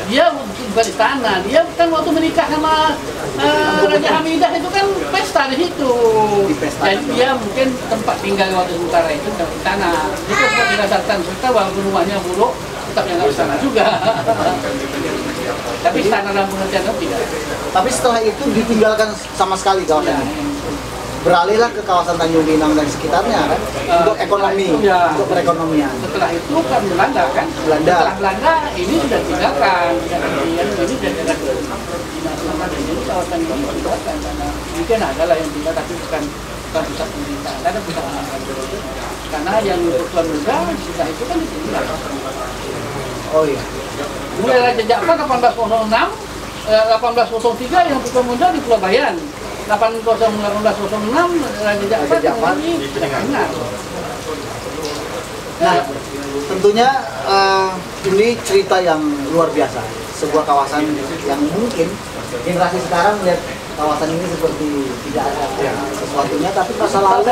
Dia bukan istana, dia kan waktu menikah sama Raja Hamidah itu kan pesta di situ. Jadi dia mungkin tempat tinggal waktu sementara itu di istana. Itu semua dirasakan serta walaupun rumahnya buruk, tetap yang istana juga. Tapi istana dalam pengertian tidak. Tapi setelah itu ditinggalkan sama sekali kawasan ini. Beralihlah ke kawasan Tanjung Pinang dan sekitarnya kan untuk ekonomi, ya. untuk perekonomian. Setelah itu kan Belanda kan. Setelah Belanda ini sudah tinggalkan. Ini sudah tinggalkan. Ini kawasan ini tinggalkan karena mungkin ada lah yang tinggal tapi bukan pusat pemerintahan. Ada pusat pemerintahan. Karena yang Tuan Muda sudah itu kan ditinggalkan. Oh iya. Mulai Raja Ja'far 1806, 1803 yang Tuan Muda di Pulau Bayan. 1806 Raja Ja'far ini Penyengat. Nah, tentunya ini cerita yang luar biasa. Sebuah kawasan yang mungkin generasi sekarang melihat kawasan ini seperti tidak ada sesuatunya, tapi masa lalu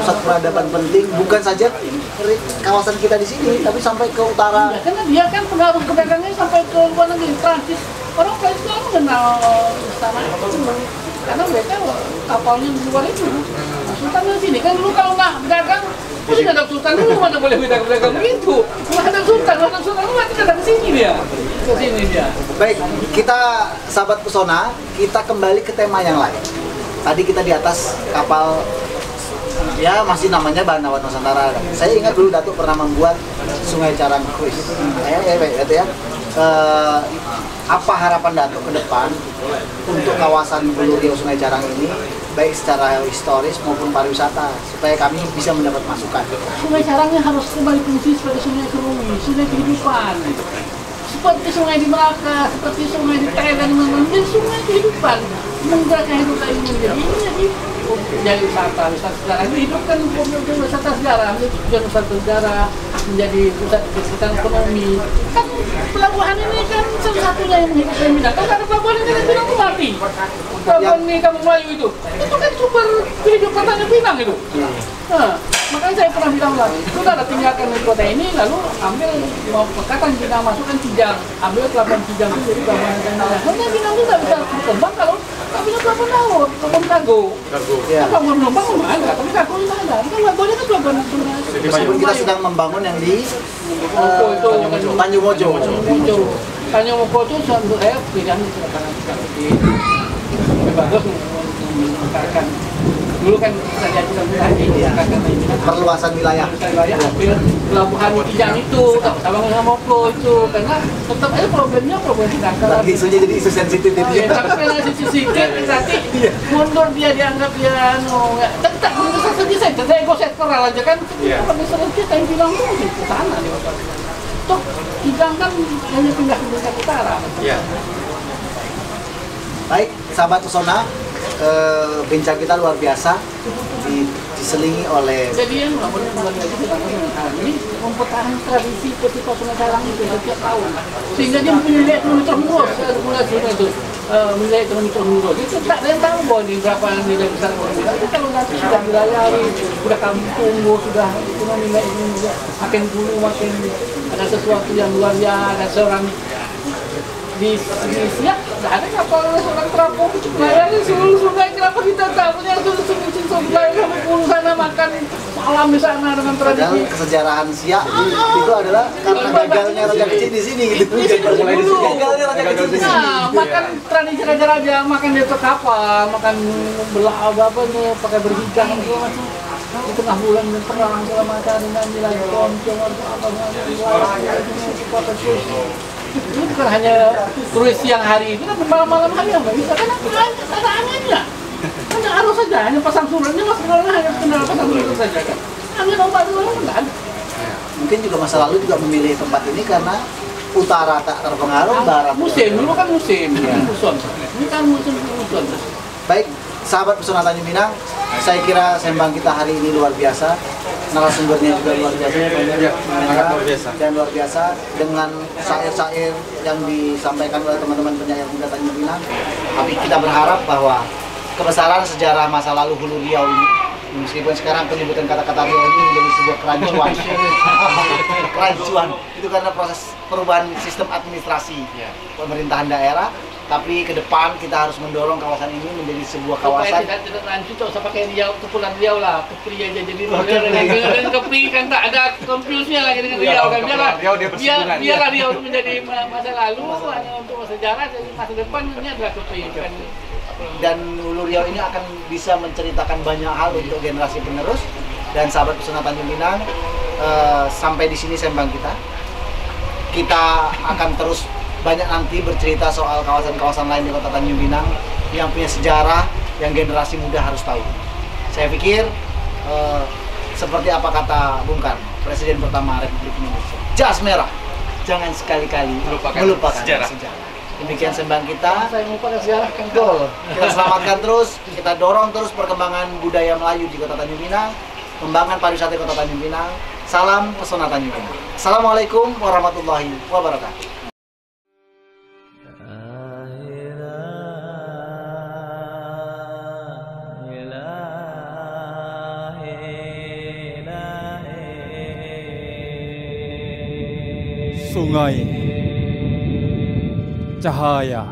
pusat peradaban penting, bukan saja kawasan kita di sini, tapi sampai ke utara. Ya, karena dia kan pengaruh kepegangnya sampai ke luar negeri, Prancis. Orang Prancis itu mengenal istana itu, karena mereka kapalnya di luar itu. Sultan di sini kan dulu kalau nggak berdagang, mesti ada sultan dulu mana boleh berdagang begitu. Nggak ada sultan itu mati datang ke sini dia. Ke sini dia. Baik, kita sahabat pesona, kita kembali ke tema yang lain. Tadi kita di atas kapal, ya masih namanya Banawan Nusantara. Saya ingat dulu Datuk pernah membuat Sungai Carang Cruise. Ya. Apa harapan Datuk ke depan untuk kawasan Hulu Riau Sungai Carang ini, baik secara historis maupun pariwisata, supaya kami bisa mendapat masukan? Sungai Carangnya harus kembali fungsi sebagai sungai ekonomi, sungai kehidupan. Seperti sungai di Melaka, seperti sungai di Thailand, menjadi sungai kehidupan, menggerakkan hidup lagi menjadi wisata sejarah. Itu hidupkan wisata sejarah, menjadi wisata sejarah, menjadi pusat kegiatan ekonomi. Kan pelabuhan ini kan salah satunya yang menghidupkan Minang. Kalau ada pelabuhan ini kan Minang mati. Pelabuhan ini Kampung Melayu itu kan sumber kehidupan Tanjung Pinang itu. Nah, makanya saya pernah bilang lagi, sudah ada tinggalkan di kota ini, lalu ambil mau pekatan Pinang masukkan Kijang, ambil pelabuhan Kijang itu jadi pelabuhan Pinang. Soalnya Pinang itu nggak bisa berkembang kalau nggak bisa pelabuhan laut, pelabuhan kargo. Pelabuhan penumpang nggak ada, tapi kargo nggak ada. Kan kargonya kan pelabuhan sungai. Meskipun kita sedang membangun yang di Tanjung Mojo. Tanjung Mojo itu untuk saya pilihan karena bagus meningkatkan. Dulu kan saya ajukan tadi, perluasan wilayah. Pelabuhan Kijang itu, Sabang Moko itu, karena tetap aja problemnya dangkal. Lagi isunya jadi isu sensitif itu. Tapi kalau isu sensitif, nanti mundur dia dianggap dia tetap mundur saja. Saya sektor aja kan. Apa misalnya kita yang bilang ke sana nih. Toh Kijang kan hanya pindah ke Bukit Utara. Baik, sahabat pesona, bincang kita luar biasa, diselingi oleh. Jadi yang nggak boleh kembali lagi kita ini mempertahankan tradisi Festival Sungai Carang itu setiap tahun, sehingga dia punya nilai ekonomi terus mulai itu nilai ekonomi terus. Itu tak ada yang tahu bahwa di berapa nilai besar ekonomi. Tapi kalau nanti sudah dilayari, sudah kampung, sudah ekonomi makin dulu makin ada sesuatu yang luar biasa, ada seorang di Siak nggak ada kapal seorang terapung layarnya seluruh sungai. Kenapa kita tak punya sungai sampai Puluh sana makan malam di sana dengan tradisi? Padahal kesejarahan Siak itu adalah karena gagalnya raja kecil di sini gitu. Gagalnya raja kecil di sini. Makan tradisi raja-raja, makan di atas kapal, makan belah apa nih, pakai berhijab segala macam. Di tengah bulan perang segala macam dengan nilai koncong apa ini bukan hanya turis siang hari, itu kan malam-malam hari yang nggak bisa, karena ada anginnya. Hanya arus saja, hanya pasang surutnya, hanya kendala pasang surut saja kan. Angin ombak itu nggak ada. Mungkin juga masa lalu juga memilih tempat ini karena utara tak terpengaruh, barat. Musim, dulu kan musim, muson. Ini kan musim muson. Baik, sahabat pesona Tanjung Pinang, saya kira sembang kita hari ini luar biasa. Narasumbernya juga luar biasa, dan luar biasa dengan syair-syair yang disampaikan oleh teman-teman penyair muda Tanjung Pinang. Tapi kita berharap bahwa kebesaran sejarah masa lalu Hulu Riau ini, meskipun sekarang penyebutan kata-kata Riau ini menjadi sebuah kerancuan, kerancuan itu karena proses perubahan sistem administrasi pemerintahan daerah. Tapi ke depan kita harus mendorong kawasan ini menjadi sebuah kawasan. Tidak lanjut, tak usah pakai Riau, Kepulauan Riau lah, Kepri aja jadi dengan Kepri kan tak ada confuse-nya lagi dengan Riau kan. Biarlah Riau menjadi masa lalu, hanya untuk sejarah, jadi masa depan ini adalah Kepri kan. Dan Hulu Riau ini akan bisa menceritakan banyak hal untuk generasi penerus. Dan sahabat pesona Tanjung Pinang, sampai di sini sembang kita. Kita akan terus banyak nanti bercerita soal kawasan-kawasan lain di Kota Tanjung Pinang yang punya sejarah yang generasi muda harus tahu. Saya pikir seperti apa kata Bung Karno, Presiden pertama Republik Indonesia, jas merah, jangan sekali-kali melupakan sejarah. Demikian sembang kita. Saya melupakan sejarah kan. Betul. Kita selamatkan terus, kita dorong terus perkembangan budaya Melayu di Kota Tanjung Pinang, kembangkan pariwisata di Kota Tanjung Pinang. Salam pesona Tanjung Pinang. Assalamualaikum warahmatullahi wabarakatuh. Sungai cahaya.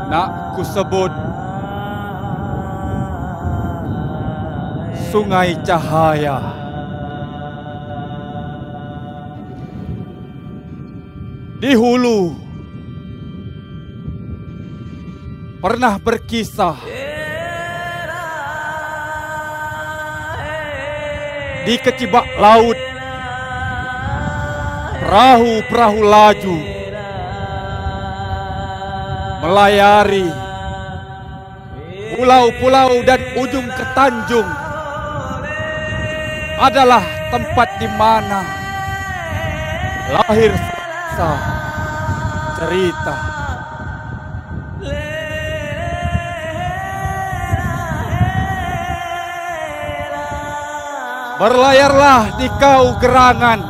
Nak ku sebut sungai cahaya. Di hulu pernah berkisah di kecibak laut perahu-perahu laju melayari pulau-pulau dan ujung ke tanjung adalah tempat di mana lahir cerita. Berlayarlah di kau gerangan,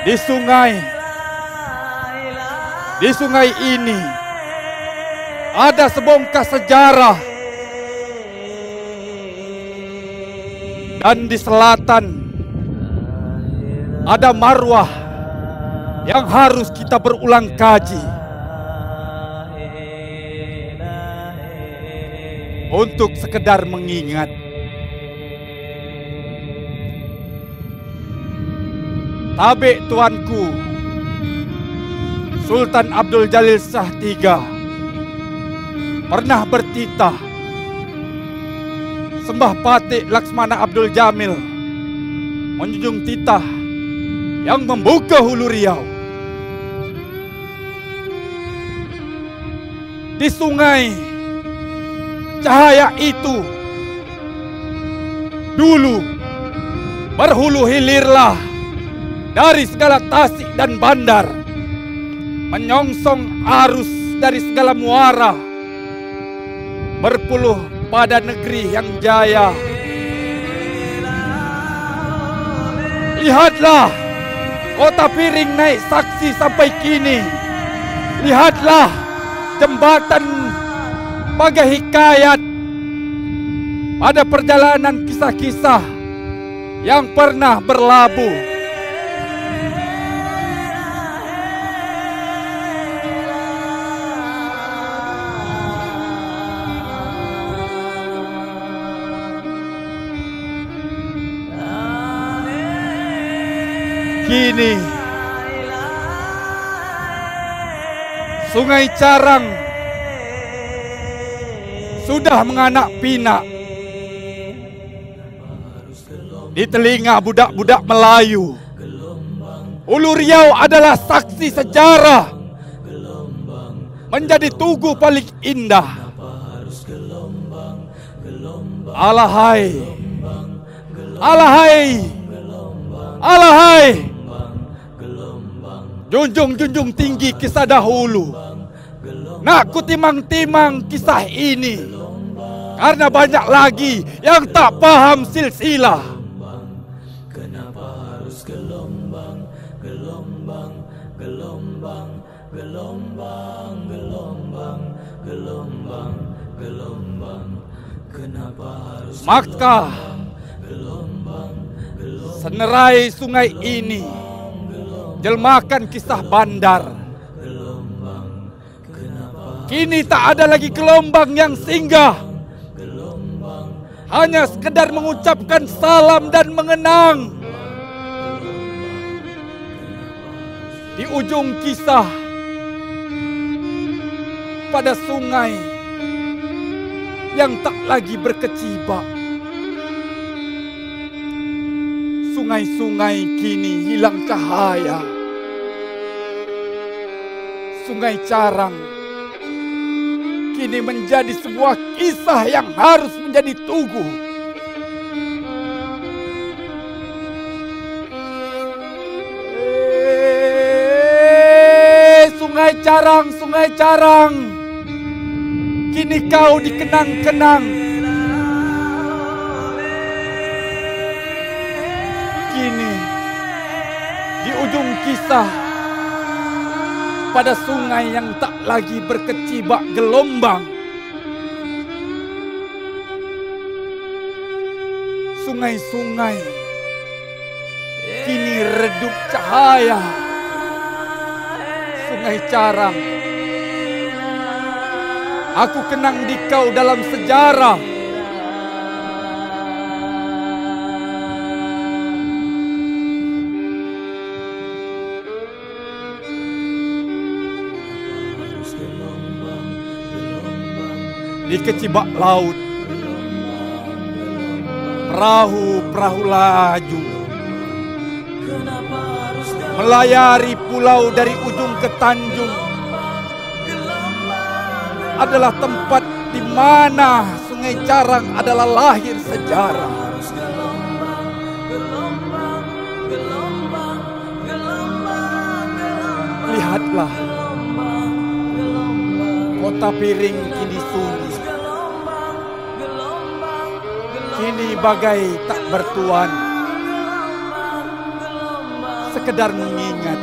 di sungai ini ada sebongkah sejarah, dan di selatan ada marwah yang harus kita berulang kaji untuk sekedar mengingat. Tabik tuanku Sultan Abdul Jalil Shah III pernah bertitah Sembah Patik Laksmana Abdul Jamil menjunjung titah yang membuka hulu Riau. Di sungai cahaya itu dulu berhulu hilirlah dari segala tasik dan bandar, menyongsong arus dari segala muara, berpuluh pada negeri yang jaya. Lihatlah kota Piring naik saksi sampai kini. Lihatlah jembatan bagai hikayat pada perjalanan kisah-kisah yang pernah berlabuh. Kini Sungai Carang sudah menganak pinak di telinga budak-budak Melayu. Hulu Riau adalah saksi sejarah menjadi tugu paling indah. Alahai, alahai, alahai, junjung-junjung tinggi kisah dahulu. Nak ku timang-timang kisah ini, karena banyak lagi yang tak paham silsilah. Kenapa harus gelombang, gelombang, gelombang, gelombang, gelombang, gelombang. Maka senerai sungai ini jelmakan kisah bandar. Kini tak ada lagi gelombang yang singgah, hanya sekedar mengucapkan salam dan mengenang. Di ujung kisah, pada sungai yang tak lagi berkecibak, sungai-sungai kini hilang cahaya. Sungai Carang kini menjadi sebuah kisah yang harus menjadi tugu. Sungai Carang, Sungai Carang, kini kau dikenang-kenang. Kini di ujung kisah, pada sungai yang tak lagi berkecibak gelombang, sungai-sungai kini redup cahaya. Sungai Carang, aku kenang di kau dalam sejarah. Di kecibak laut, perahu-perahu laju melayari pulau dari ujung ke tanjung. Adalah tempat di mana Sungai Carang adalah lahir sejarah. Lihatlah, kota Piring kini sunyi, kini bagai tak bertuan, sekedar mengingat.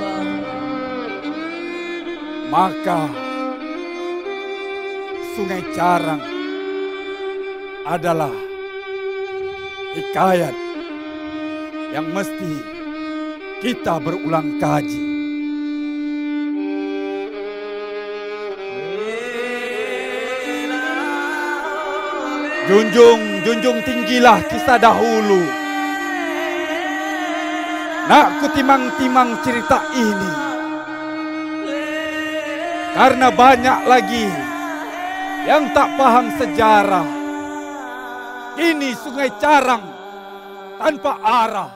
Maka Sungai Carang adalah hikayat yang mesti kita berulang kaji. Junjung tinggilah kisah dahulu. Nak ku timang-timang cerita ini, karena banyak lagi yang tak paham sejarah. Ini Sungai Carang tanpa arah.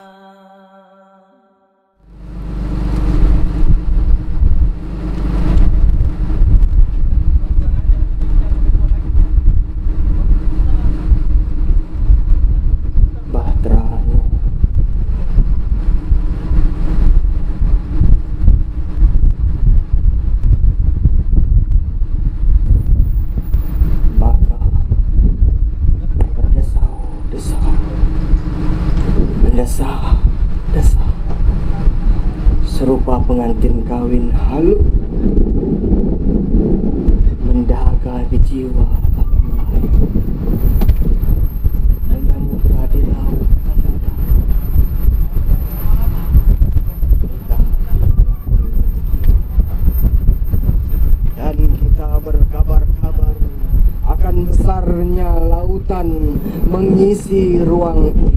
Serupa pengantin kawin halu mendahaga di jiwa alam lain. Menyamudra di laut dan kita berkabar-kabar akan besarnya lautan mengisi ruang ini.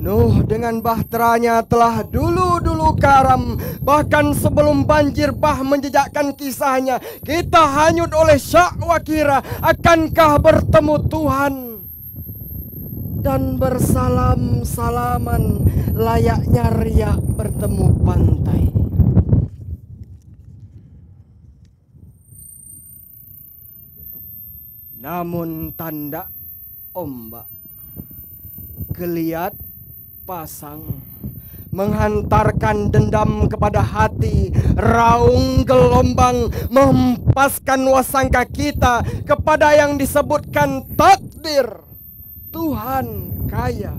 Nuh dengan bahteranya telah dulu-dulu karam. Bahkan sebelum banjir bah menjejakkan kisahnya, kita hanyut oleh syakwa kira. Akankah bertemu Tuhan dan bersalam-salaman layaknya riak bertemu pantai? Namun tanda ombak geliat pasang menghantarkan dendam kepada hati. Raung gelombang menghempaskan wasangka kita kepada yang disebutkan takdir. Tuhan kaya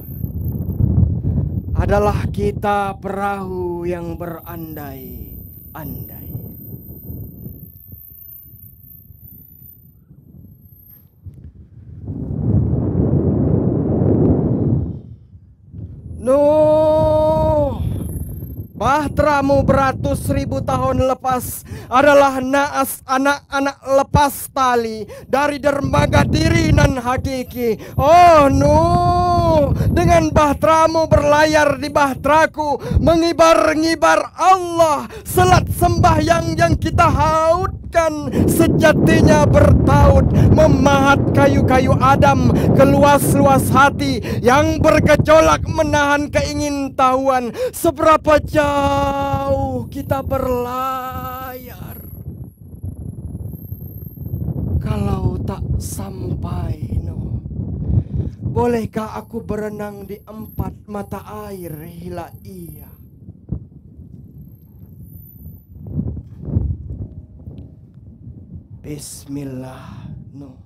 adalah kita perahu yang berandai-andai. Bahtramu beratus ribu tahun lepas adalah naas anak-anak lepas tali dari dermaga diri nan hakiki. Oh no, dengan bahtramu berlayar di bahtraku, mengibar-ngibar Allah, selat sembahyang yang kita hautkan sejatinya bertaut, memahat kayu-kayu Adam ke luas-luas hati yang bergejolak menahan keingintahuan. Seberapa jauh kita berlayar kalau tak sampai, no. Bolehkah aku berenang di 4 mata air hilaiyah? Bismillah, no.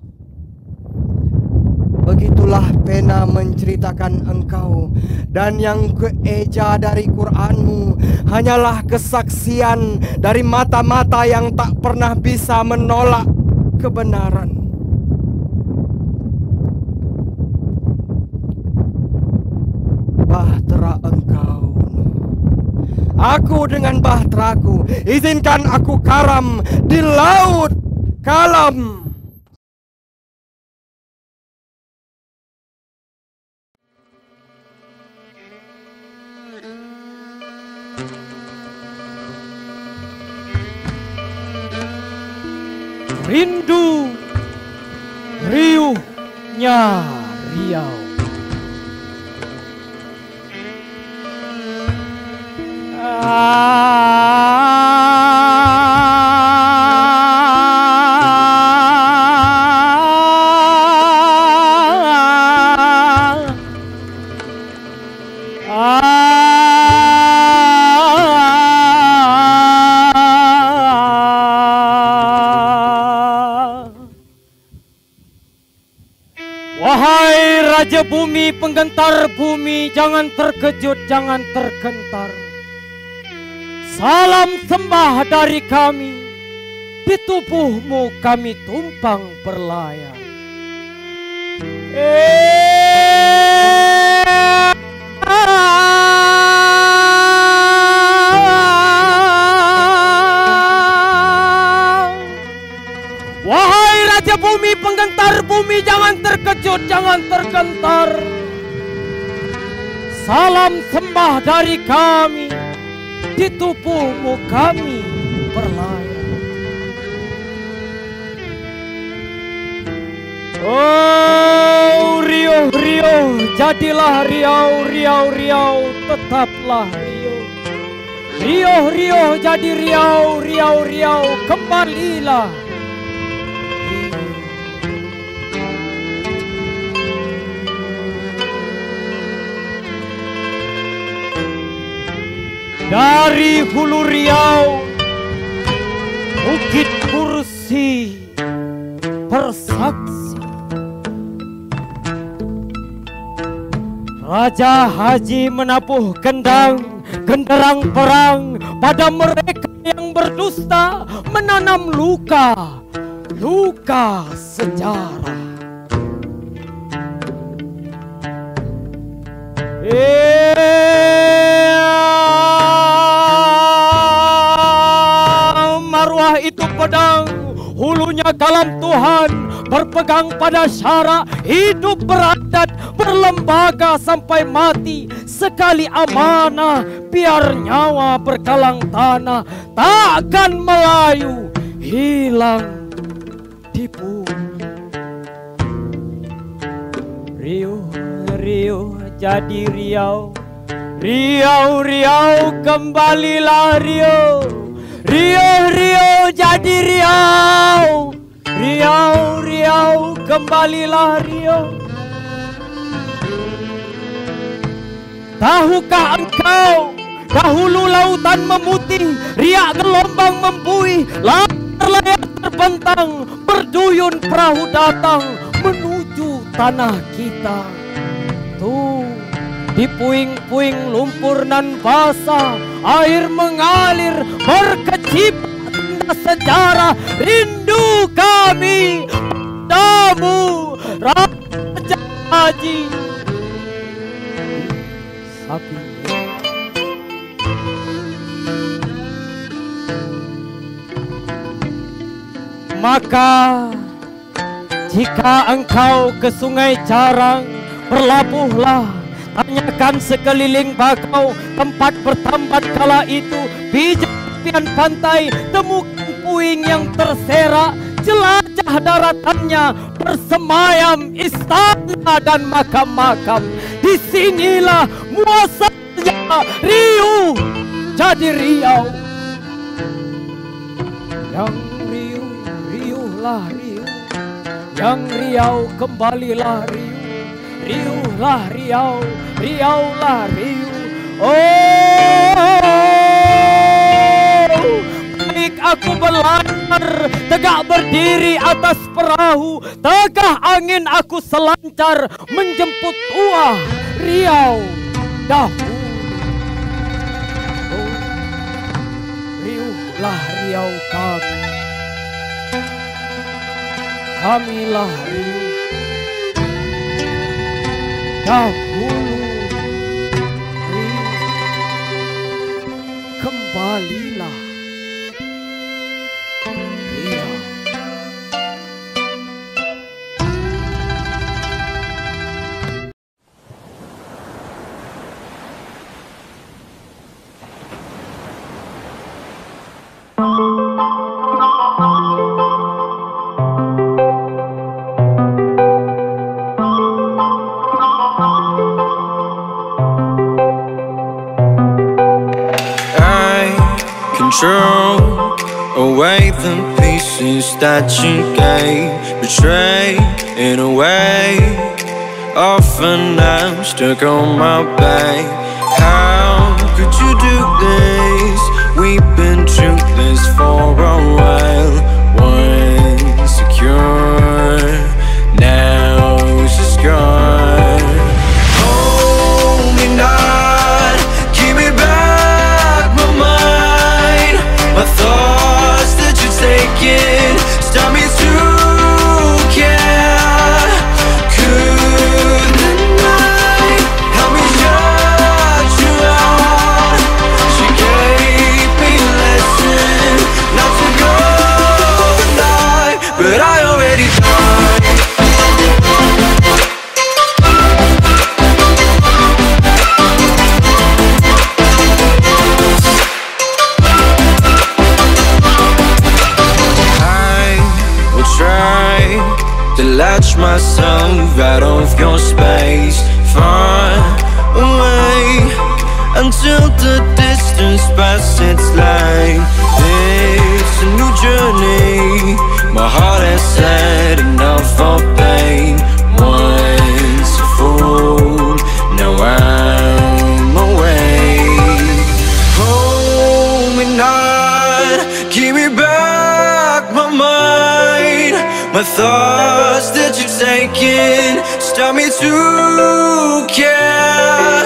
Begitulah pena menceritakan engkau, dan yang kueja dari Qur'anmu hanyalah kesaksian dari mata-mata yang tak pernah bisa menolak kebenaran. Bahtera engkau, aku dengan bahteraku, izinkan aku karam di laut kalam. Rindu riuhnya Riau. Wahai Raja Bumi, penggentar bumi, jangan terkejut, jangan tergentar. Salam sembah dari kami, di tubuhmu kami tumpang berlayar. Wahai Raja Bumi, penggentar bumi, jangan terkejut, jangan tergentar. Salam sembah dari kami, di tubuhmu kami berlayar. Oh Riau, Riau, jadilah Riau, Riau, Riau, tetaplah Riau. Riau, Riau, jadi Riau, Riau, Riau, kembalilah. Dari hulu Riau, Bukit Kursi bersaksi, Raja Haji menabuh genderang perang pada mereka yang berdusta, menanam luka sejarah. Marwah itu pedang, hulunya kalam Tuhan, berpegang pada syara, hidup beradat, berlembaga sampai mati, sekali amanah, biar nyawa berkalang tanah, takkan Melayu hilang di bumi. Riau, Riau, jadi Riau, Riau, Riau, kembalilah Riau. Riau, Riau, jadi Riau. Riau, Riau, kembalilah Riau. Tahukah engkau, dahulu lautan memutih, riak gelombang membuih, layar terbentang, berduyun perahu datang menuju tanah kita. itu. Di puing-puing lumpur nan basah, air mengalir berkecipat tanda sejarah. Rindu kami padamu, Raja Haji. Sapi. Maka jika engkau ke Sungai Carang, berlabuhlah. Tanyakan sekeliling bakau tempat bertambat kala itu. Pijak tepian pantai, temukan puing yang terserak. Jelajah daratannya, bersemayam istana dan makam-makam. Disinilah muasalnya Riau jadi Riau. Yang Riau, riuhlah Riau. Yang Riau, kembalilah Riau. Riuhlah Riau, Riaulah Riau. Oh, baik aku berlayar, tegak berdiri atas perahu. Tegah angin aku selancar, menjemput tuah Riau dahulu. Oh, riuhlah Riau kami. Kamilah Riau dahulu. Riau, kembalilah Riau. Throw away the pieces that you gave, betray in a way. Often I'm stuck on my back. How could you do this? We've been through this for a while. Once secure, now it's just gone. Hold me not, give me back my mind. My thoughts that you're taking stop me to care. Could the night help me shut you out? She gave me a lesson not to go and die, but I already died. To latch myself out of your space, far away, until the distance passes its line. It's a new journey, my heart has had enough of pain. Once a fool, now I'm away. Hold me not, give me back my mind. My thoughts that you've taken stop me to care.